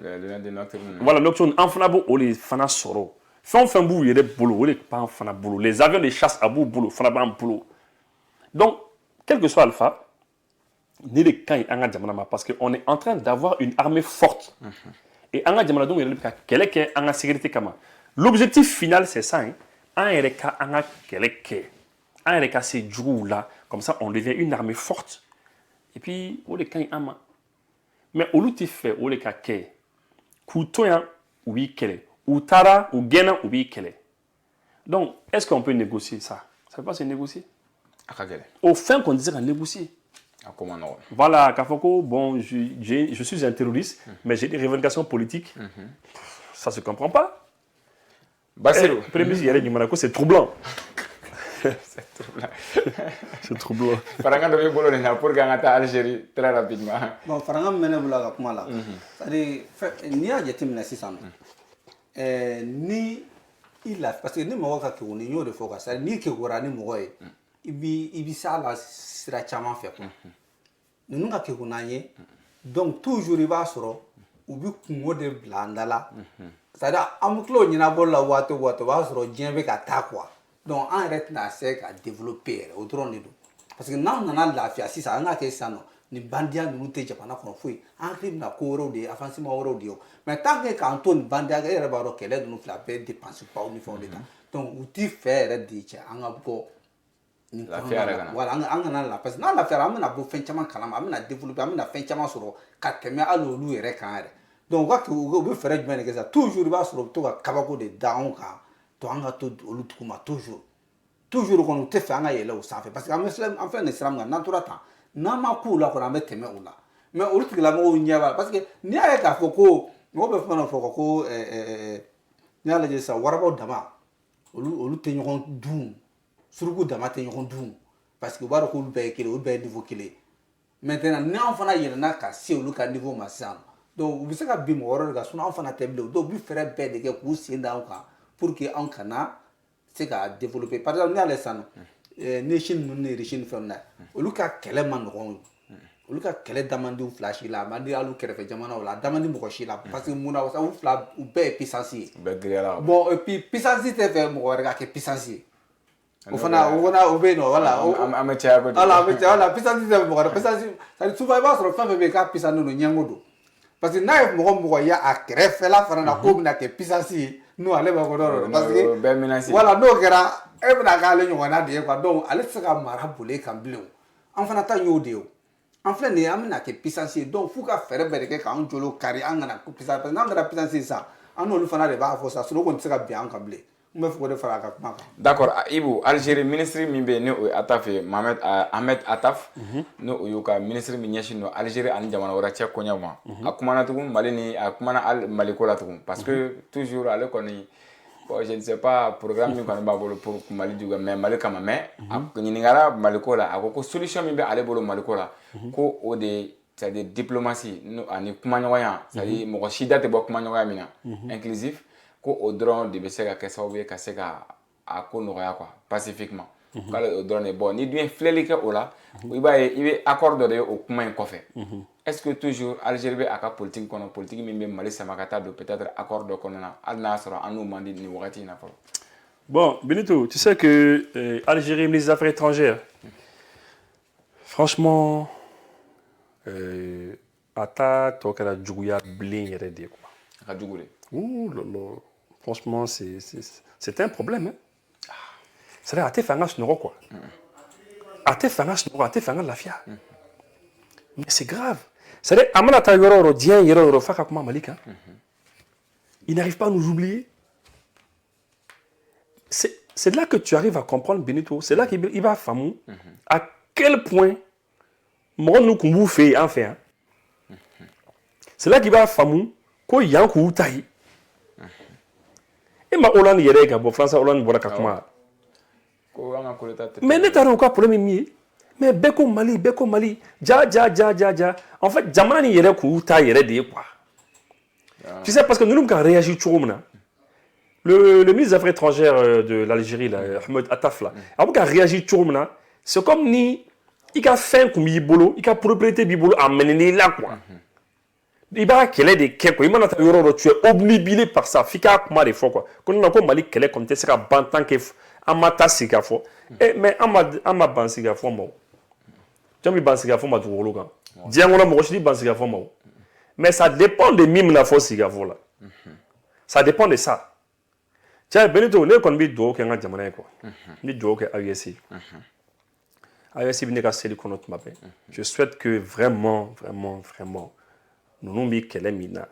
Les lunettes de nocturne. Voilà, nocturne, en fanabo, on les fana soro. Fin bout, il y a des boulot, on les pas en fana boulot. Les avions de chasse à bout boulot, fana pas boulot. Donc, quel que soit Alpha, ni les cas parce qu'on est en train d'avoir une armée forte. Et en Diamana, donc, il y a quelle est la sécurité. L'objectif final, c'est ça. En Ereka, en Keleke. En Ereka, c'est du là. Comme ça, on devient une armée forte. Et puis, on les cas ama. Mais au lieu de faire, on les cas ke. Koutoyan, oui, kele. Ou tara, ou gena, oui, kele. Donc, est-ce qu'on peut négocier ça? Ça ne peut pas se négocier. Au fin qu'on disait qu'on négocier. Voilà, Kafoko, bon, je suis un terroriste, mais j'ai des revendications politiques. Ça ne se comprend pas. C'est troublant. C'est troublant. C'est troublant. Faranga de bolo na pour gagner Algérie très rapidement. Bon, faranga mena bula kuma la. C'est-à-dire ni a jetim na sisan. Ni il a parce que ni mo ka ko ni yo de foka, c'est ni ke gora ni mo e. Ibi sala sira chama fait quoi. Nous ka ke ko nanye. Donc toujours il va soro ubi kungo de blandala. C'est-à-dire amuklo ni na bolla wato va soro dien be ka ta quoi. Donc en fait na c'est à développer autour de nous parce que nan na la fia si ça na ke sano ni bandia nous te japana kono fui en crime na ko de avancement oro dio mais tant que quand on bandia ga era baro kele nous la paix dépense pas au niveau d'état donc outil faire di cha anga ko ni voilà anga na la parce que na la faire amna bo fen chama kala amna développer amna fen chama soro kateme alo lu ere kan donc wa ko be faire du bien que ça toujours va sur to ka kabako de down ka to anga to olutukuma toujours qu'on te fait anga yele au sanfé parce que en fait l'islam na natura ta na ma ku la ko na meteme ula mais olutukila mo nyaba parce que ni ay ka foko ngo be fana foko ko ni ala je sa warabo dama olu te ñokon dum surugu dama te ñokon dum parce que waro ko be kile o be niveau kile maintenant ni en fana yele na ka si olu ka niveau masan donc vous savez que bimo waro ga suna en fana table donc bi fere be de ke ku si nda ka pour que on kana c'est qu'à développer par exemple les sano nation nous richine fonna olu ka kele man ron olu ka kele damandi flash la mandi alu kere jamana wala damandi mo ko la parce que muna wasa u fla u be puissance bon et puis puissance te fait mo ga ke puissance o fana o be no voilà amatia ko voilà puissance te mo ga puissance ça souvent va sur fin be ka puissance no nyangodo parce que na mo ya a kere fela fana na ko bina ke puissance nous allez pas connaître parce que voilà donc era e bina ka le nyona de quoi donc allez se ka mara bolé kan bleu en fana ta yode en fait ne amina ke puissance donc faut ka faire bereke ka on jolo kari angana ko puissance parce que ngara puissance ça en on fana de ba fo ça so ko se ka bien kan bleu me faut de fara ka kuma d'accord Ibu Algérie ministre mimbe ne o atafe Mohamed Ahmed Ataf no o yoka ministre mi nyashi no Algérie an jamana wara tia ko nyama akumana tukum malini akumana al maliko la tukum parce que toujours ale koni bon je ne sais pas programme mi kan ba bolo pour mali juga mais malika ma mais ni ngara maliko la akoko solution mimbe ale bolo maliko la ko o de c'est-à-dire diplomatie no ani kuma nyawaya c'est-à-dire mo shida te bo kuma nyawaya mina inclusif ko o dɔrɔn de bɛ se ka kɛ sababu ye ka se ka a ko nɔgɔya quoi pacifiquement k'ale o dɔrɔn de bon ni dun ye filɛli kɛ o la i b'a ye i bɛ accord dɔ de ye o kuma in kɔfɛ est-ce que toujours Algérie bɛ a ka politique kɔnɔ politique min bɛ Mali sama ka taa don peut-être accord dɔ kɔnɔ na hali n'a sɔrɔ an n'u man di nin wagati in na fɔlɔ. Bon, Benito, tu sais que Algérie, ministre des Affaires étrangères, franchement, ata tokera djuguya blin yere de quoi. Ka djugu de. Ouh là là. Franchement, c'est un problème. Hein? C'est-à-dire, ate fanga snoro quoi. Ate fanga snoro, ate fanga lafia. Mais c'est grave. C'est-à-dire, amana ta yoro dien yoro faka kuma malika. Il n'arrive pas à nous oublier. C'est là que tu arrives à comprendre Benito. C'est là qu'il va famou à quel point moi nous qu'on fait en fait. Hein? C'est là qu'il va famou ko yankou taï. Et ma Hollande yere ka bo France Hollande bora ka kuma. Mais n'est pas problème mi. Mais beko Mali. Ja. En fait, jamana ni yere ku ta yere de quoi. Tu sais parce que nous quand réagit toujours là. Le ministre des Affaires étrangères de l'Algérie, Ahmed Attaf, a réagi toujours là. C'est comme ni il a fait comme Bibolo, il a propriété Bibolo à mener là quoi. Il va qu'elle des quais quoi. Il m'a dit tu es obnubilé par ça. Fika comment des fois quoi. Quand on a comme Mali qu'elle est comme t'es c'est un bantan qui amata sigafo. Mais ama ban sigafo mo. J'aime ban sigafo ma tout loga. Dia on a mo je ban sigafo mo. Mais ça dépend de mime la force sigafo là. Ça dépend de ça. Tiens, Benito, ne kon bi do ke nga jamana ko. Ni do ke AUSC. AUSC bi ne ka seli kono tuma pe. Je souhaite que vraiment nous nous bi kele mina.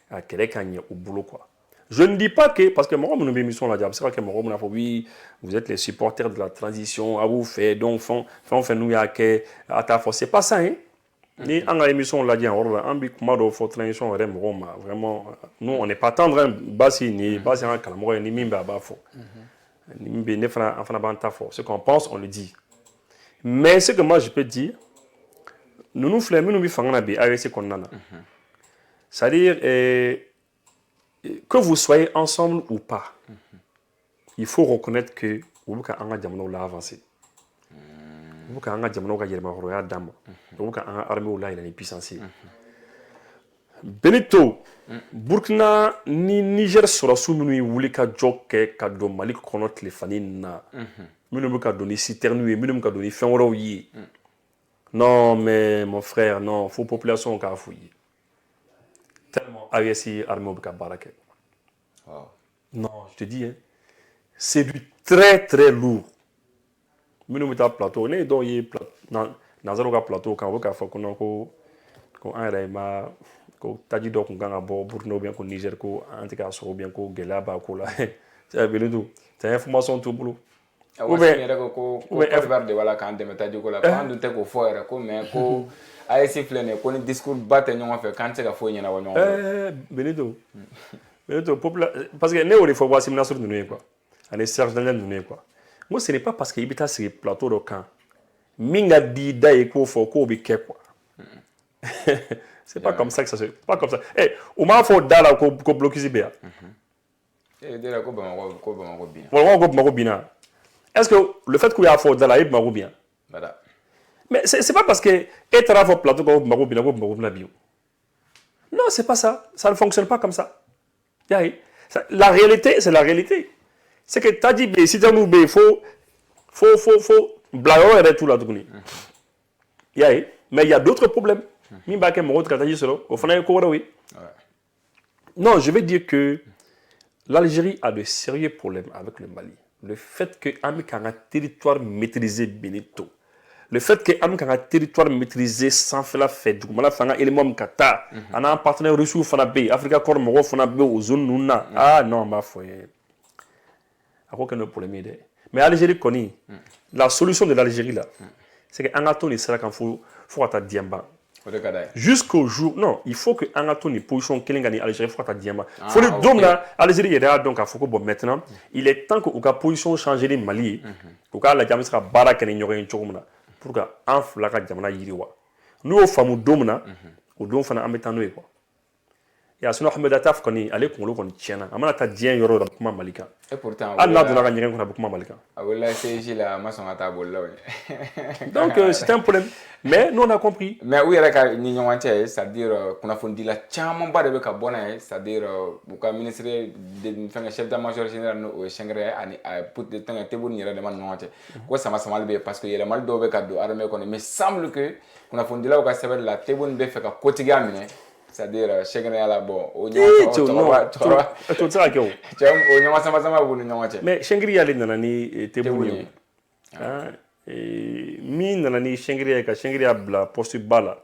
A kele kanye au boulot quoi. Je ne dis pas que parce que moi mon émission la diable, c'est pas que moi mon oui, vous êtes les supporters de la transition, à vous faire donc font nous ya ke ata force, c'est pas ça hein. Ni en émission la dit en ordre en bi kuma do fo transition vraiment nous on n'est pas tendre basi ni basi en kalamo ni mimba ba fo. Ni mimbe ne fana en fana banta fo. Ce qu'on pense on le dit. Mais ce que moi je peux dire nous flemme nous bi fangana bi AEC konnana. C'est-à-dire que vous soyez ensemble ou pas. Il faut reconnaître que vous avez jamano la avancé. Vous avez jamano ga yerma horoya dam. Vous avez armée la il est puissance. Benito Burkina ni Niger sera sous nous wuli ka jokke ka do Mali kono téléphone na. Minum ka donner citerne et minum ka donner fin woro yi. Non mais mon frère non, faut population ka fouiller. Tellement AUSC armée ka barake. Non, je te dis hein, c'est du très lourd. Minum ta plateau né do yi nazaro ka plateau kan ka fa kono ko en ma ko taji do ko nganga bo Burkina bien ko Niger ko antika so bien ko gelaba ko la c'est Benito c'est information tout boulot ou bien ko Côte de wala kan de taji ko la kan dun te ko fo era ko mais ko AEC flene ko ni discours batte ñoo fa kan te ka fo ñena wa ñoo Benito parce que né o faut voir simna sur nous quoi allez Serge Daniel nous quoi moi ce n'est pas parce que ibita sur plateau de camp minga di dai ko fo ko bi ke quoi c'est pas comme ça que ça se pas comme ça au moins faut dala ko bloquer Zibia dala ko bien voilà ko bien est-ce que le fait qu'il y a faut dala il m'a bien voilà mais c'est pas parce que être au plateau ko m'a bien bio non c'est pas ça ne fonctionne pas comme ça la réalité c'est la réalité c'est que t'as dit si tu nous il faut blaguer et tout là tout mais il y a d'autres problèmes. Non, je vais dire que l'Algérie a de sérieux problèmes avec le Mali. Le fait que Amérique a un territoire maîtrisé Benito, le fait que Amérique a un territoire maîtrisé sans faire la fête, du coup, on a fait un élément de Qatar, on a un partenaire russe au Fanabé, Africa Cormoro au Fanabé aux zones Nuna. Ah non, ma foi. À quoi que nos problèmes. Mais l'Algérie connaît. La solution de l'Algérie là, c'est que Anatole sera quand faut à Diamba. Jusqu'au jour, non, il faut que Anatole position Kelengani Algérie faut à Diamba. Faut le dôme là, Algérie est donc à Foucault. Bon maintenant, il est temps que la position change les Mali. Pour que la Diamba sera baraka et n'aurait une choromna. Pour que enflaga Diamana yiriwa. Nous au fameux dôme là, au dôme fana ametano quoi. et à son Ahmed Attaf koni ale kunkolo kɔni tiɲɛna a mana taa diɲɛ yɔrɔ la kuma Mali kan et pourtant hali n'a donna ka ɲɛgɛn kɔnɔ a bɛ kuma Mali kan a wulila CJ la a ma sɔn ka taa bolila o donc c'est un problème mais nous on a compris mais u yɛrɛ ka ni ɲɔgɔn cɛ c'est-à-dire kunnafonidila camanba de bɛ ka bɔ n'a ye c'est-à-dire u ka ministre de fɛngɛ chef d'état-major général n'o ye Sɛngɛrɛ ani tɛngɛ Tebuni yɛrɛ dama ni ɲɔgɔn cɛ ko sama-samali bɛ yen parce que yɛlɛmali dɔw bɛ ka don armée kɔnɔ mais semble que kunnafonidilaw ka sɛbɛnni la Tebuni bɛ fɛ ka kotigiya minɛ c'est-à-dire Sɛngɛrɛ y'a la bɔ o ɲɔgɔn sama-sama b'u ni ɲɔgɔn cɛ mais Sɛngɛrɛ y'ale nana ni Tebuni min nana ni Sɛngɛrɛ ye ka Sɛngɛrɛ bila poste ba la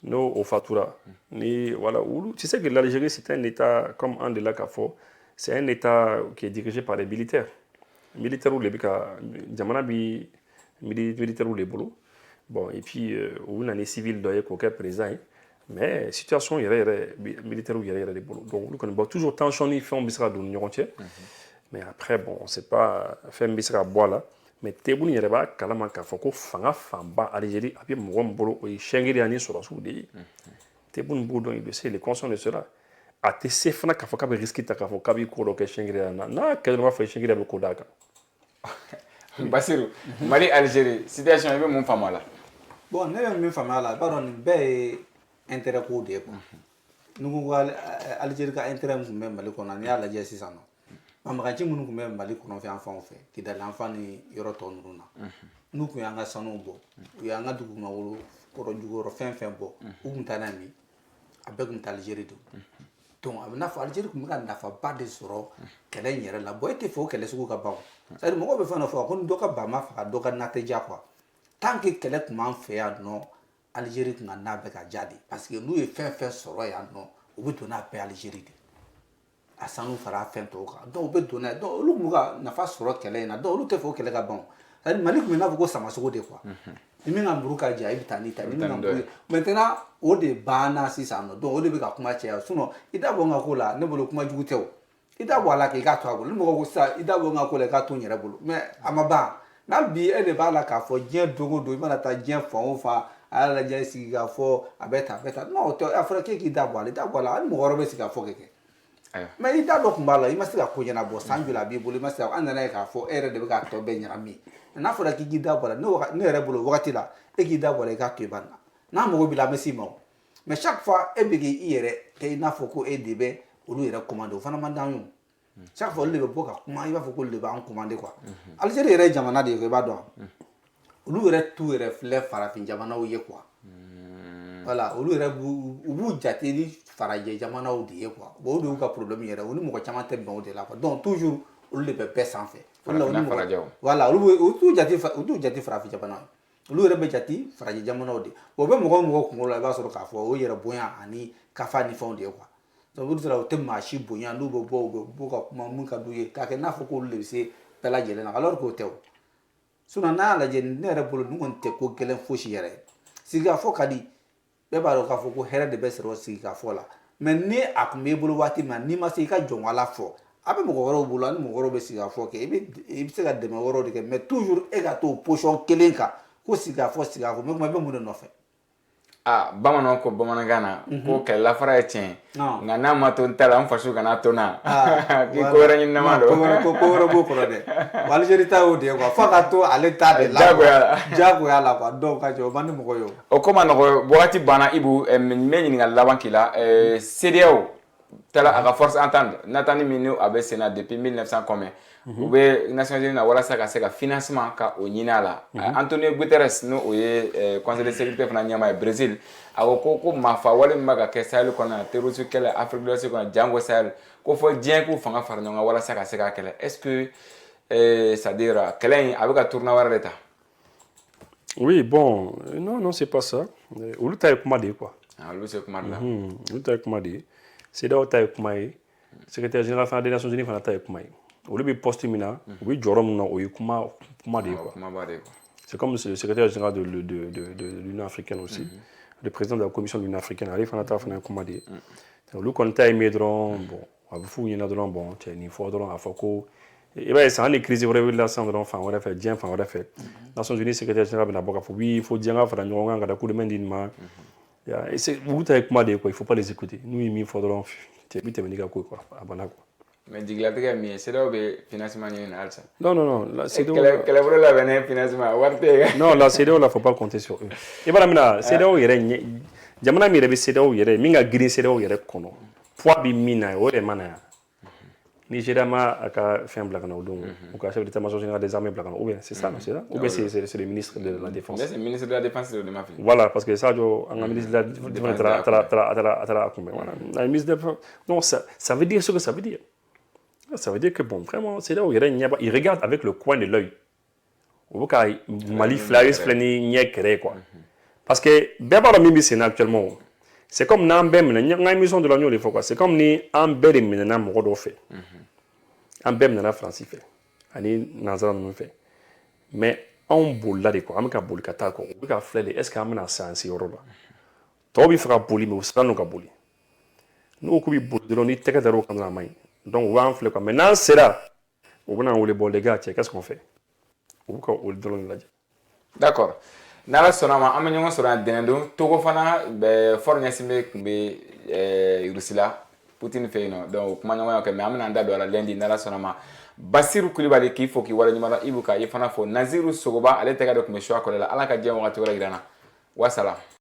n'o o fatura ni voilà tu sais que l'Algérie c'est un état comme un de là qu'a fɔ c'est un état qui est dirigé par des militaires de bɛ ka jamana bi militaires de bolo bon et puis u nana ni civil dɔ ye k'o kɛ président ye mais situation yɛrɛ militaire yɛrɛ de bolo donc olu kɔni bon toujours tension ni fɛnw bɛ se ka don ni ɲɔgɔn cɛ mais après bon c'est pas fɛn bɛ se ka bɔ a la mais Tebuni yɛrɛ b'a kalama k'a fɔ ko fanga fanba Algérie a bɛ mɔgɔ min bolo o ye Sɛngɛrɛ ani sɔrɔsiw de ye Tebuni b'o dɔn il le sait il est conscient de cela a tɛ se fana k'a fɔ k'a bɛ risque ta k'a fɔ k'a bɛ ko dɔ kɛ Sɛngɛrɛ na n'a kɛlen b'a fɔ Sɛngɛrɛ bɛ ko d'a kan Basiru Mali Algérie situation i bɛ mun faamu a la bon ne bɛ min faamu a la i b'a dɔn nin bɛɛ ye intérêt ko de ye quoi ni ko Algérie ka intérêt min tun bɛ Mali kɔnɔ n'i y'a lajɛ sisan nɔ banbagaci minnu tun bɛ Mali kɔnɔ fɛ an fanw fɛ Kidali an fan ni yɔrɔ tɔ ninnu na n'u tun y'an ka sanuw bɔ u y'an ka dugukolo kɔrɔ juguyɔrɔ fɛn fɛn bɔ u tun taa n'a min a bɛɛ tun taa Algérie de donc a bɛ n'a fɔ Algérie tun bɛ ka nafaba de sɔrɔ kɛlɛ in yɛrɛ la bon e tɛ fɛ o kɛlɛ sugu ka ban c'est à dire mɔgɔw bɛ fɛn dɔ fɔ ko ni dɔ ka ban ma faga dɔ ka na tɛ diya quoi tant que kɛlɛ tun b'an fɛ yan nɔ Algérie tun ka na bɛ ka diya de parce que n'u ye fɛn fɛn sɔrɔ yan nɔ u bɛ don n'a bɛɛ Algérie de a sanu fara fɛn tɔw kan donc u bɛ don n'a ye donc olu tun bɛ ka nafa sɔrɔ kɛlɛ in na donc olu tɛ fɛ o kɛlɛ ka ban c'est à dire Mali tun bɛ n'a fɔ ko samasogo de quoi ni min ka muru ka jan i bɛ taa n'i ta ni min ka muru maintenant o de banna sisan nɔ donc o de bɛ ka kuma caya sinon i da bɔ n ka ko la ne bolo kuma jugu tɛ o i da bɔ a la k'i k'a to a bolo ni mɔgɔ ko sisan i da bɔ n ka ko la i k'a to n yɛrɛ bolo mais a ma ban n'a bi e de b'a la k'a fɔ diɲɛ don o don i mana taa diɲɛ fan o fan a y'a lajɛ sigi k'a fɔ a bɛ tan a bɛ tan non o tɛ a fɔra k'e k'i da bɔ a la i da bɔ a la hali mɔgɔ wɛrɛ bɛ sigi k'a fɔ kɛ mais i da dɔ tun b'a la i ma se ka ko ɲɛnabɔ san joli a b'i bolo i ma se ka an nana ye k'a fɔ e yɛrɛ de bɛ k'a tɔ bɛɛ ɲagami n'a fɔra k'i k'i da bɔ a la ne yɛrɛ bolo wagati la e k'i da bɔ a la i k'a to i ban na n'a mago b'i la an bɛ s'i ma o mais chaque fois e bɛ k'i yɛrɛ kɛ i n'a fɔ ko e de bɛ olu yɛrɛ commandé o fana man d'an ye o chaque fois olu de bɛ bɔ ka kuma i b'a fɔ ko olu de b'an commandé quoi Algérie yɛrɛ ye jamana de ye i b'a dɔn olu yɛrɛ t'u yɛrɛ filɛ farafin jamanaw ye quoi voilà olu yɛrɛ u b'u jate ni farajɛ jamanaw de ye quoi bon o de y'u ka problème yɛrɛ o ni mɔgɔ caman tɛ bɛn o de la quoi donc toujours olu de bɛ bɛɛ sanfɛ voilà olu t'u jate farafin jamanaw olu yɛrɛ bɛ jate farajɛ jamanaw de bon o bɛ mɔgɔ o mɔgɔ kunkolo la i b'a sɔrɔ k'a fɔ o yɛrɛ bonya ani kafa ni fɛnw de ye quoi donc olu sera o tɛ maa si bonya n'u bɛ bɔ u bɛ bɔ ka kuma mun ka d'u ye k'a kɛ n'a fɔ k'olu de bɛ se bɛɛ lajɛlen na alors k'o tɛ o sinon n'a y'a lajɛ ne yɛrɛ bolo nin kɔni tɛ ko gɛlɛn fosi yɛrɛ sigikafɔ ka di bɛɛ b'a dɔn k'a fɔ ko hɛrɛ de bɛ sɔrɔ sigikafɔ la mais ni a tun b'i bolo waati min na n'i ma se i ka jɔnwala fɔ a bɛ mɔgɔ wɛrɛw bolo ani mɔgɔ wɛrɛw bɛ sigikafɔ kɛ i bɛ se ka dɛmɛ wɛrɛw de kɛ mais toujours e ka to position kelen kan ko sigikafɔ mais kuma i bɛ mun de nɔfɛ bamananw ko bamanankan na ko kɛlɛlafara ye tiɲɛ nka n'a ma to n ta la n faso kana to n na k'i ko wɛrɛ ɲinama don ko wɛrɛ b'o kɔrɔ dɛ Algérie ta y'o de ye quoi fo ka to ale ta de la jagoya la quoi donc ka jɛ o man di mɔgɔ ye o ko ma nɔgɔ wagati banna Ibu n bɛ ɲininkali laban k'i la CEDEAO tala a ka force entente n'attendit min a bɛ sen na depuis 1900 combien u bɛ Nations Unies na walasa ka se ka financement ka o ɲini a la Antonio Guterres n'o ye conseil de sécurité fana ɲɛmaa ye Brésil a ko maafa wale min bɛ ka kɛ Sahel kɔnɔ terrorisme kɛlɛ Afrique de l'Ouest kɔnɔ jango Sahel ko fɔ diɲɛ k'u fanga fara ɲɔgɔn kan walasa ka se ka kɛlɛ est-ce que c'est-à-dire kɛlɛ in a bɛ ka tournant wɛrɛ de ta oui bon non c'est pas ça olu ta ye kuma de ye quoi olu se kuma de la olu ta ye kuma de ye CEDEAO ta ye kuma ye secrétaire général fana des Nations Unies fana ta ye kuma ye olu bɛ poste min na u bɛ jɔyɔrɔ min na o ye kuma de ye quoi c'est comme le secrétaire général de l'Union africaine aussi le président de la commission de l'Union africaine ale fana ta fana ye kuma de ye olu kɔni ta ye min ye dɔrɔn bon a bɛ f'u ɲɛna dɔrɔn bon cɛ nin fɔ dɔrɔn a fɔ ko i b'a ye san hali crise wɛrɛ wulila sisan dɔrɔn fan wɛrɛ fɛ diɲɛ fan wɛrɛ fɛ Nations Unies secrétaire général bɛna bɔ k'a fɔ oui il faut diɲɛ ka fara ɲɔgɔn kan ka da coup de main di nin ma Et c'est vous avec moi quoi, il faut pas les écouter. Nous il faut de tu es quoi abana quoi. Mais diglatigɛ min ye CEDEAO bɛ financement ɲini na halisa. Non, la CEDEAO kɛlɛbolo labɛnnen financement wari tɛ. Non, la CEDEAO là faut pas compter sur eux. Et voilà mina CEDEAO yɛrɛ jamana mi yɛrɛ bɛ CEDEAO yɛrɛ min ka girin CEDEAO yɛrɛ kɔnɔ. Poids bi min na o de mana ya. Nigeria ma a ka fɛn bila kana o don ou ka chef d'état-major général des armées bila kana ou bien c'est ça non c'est ça ou bien c'est le ministre de la défense. C'est le ministre de la défense de ma fille. Voilà parce que ça jo un ministre de la défense tra voilà. Le ministre de la défense non ça veut dire ce que ça veut dire. Ça veut dire que bon vraiment c'est là où il regarde avec le coin de l'œil. Au cas Mali Flyers flani nya créé quoi. Parce que beba mimi c'est actuellement c'est comme n'ambem na émission de l'Union des fois quoi c'est comme ni ambere menena mo do fait. Ambem na France fait. Ani nazara no fait. Mais on boule là de quoi am ka boule kata ko o ka flele est-ce que amna sansi yoroba. To bi fera bouli mais usra no ka bouli. No ko bi boule de l'oni teka daro kan na mai. Donc, on va en faire quoi. Maintenant, c'est là. On va les bons les gars, qu'est-ce qu'on fait? On va donner la. D'accord. N'ala sonama am ñoo sona denendo togo fana be fornya simbe be Rusila Putin feino donc kuma ñoo ko mais am na ndado ala lendi n'ala sonama Basiru Kulibali ki fo ki wala ñuma ibuka ye fana fo Naziru Sogoba ale tega do ko me shwa ko la ala ka jëm wakati wala girana wasala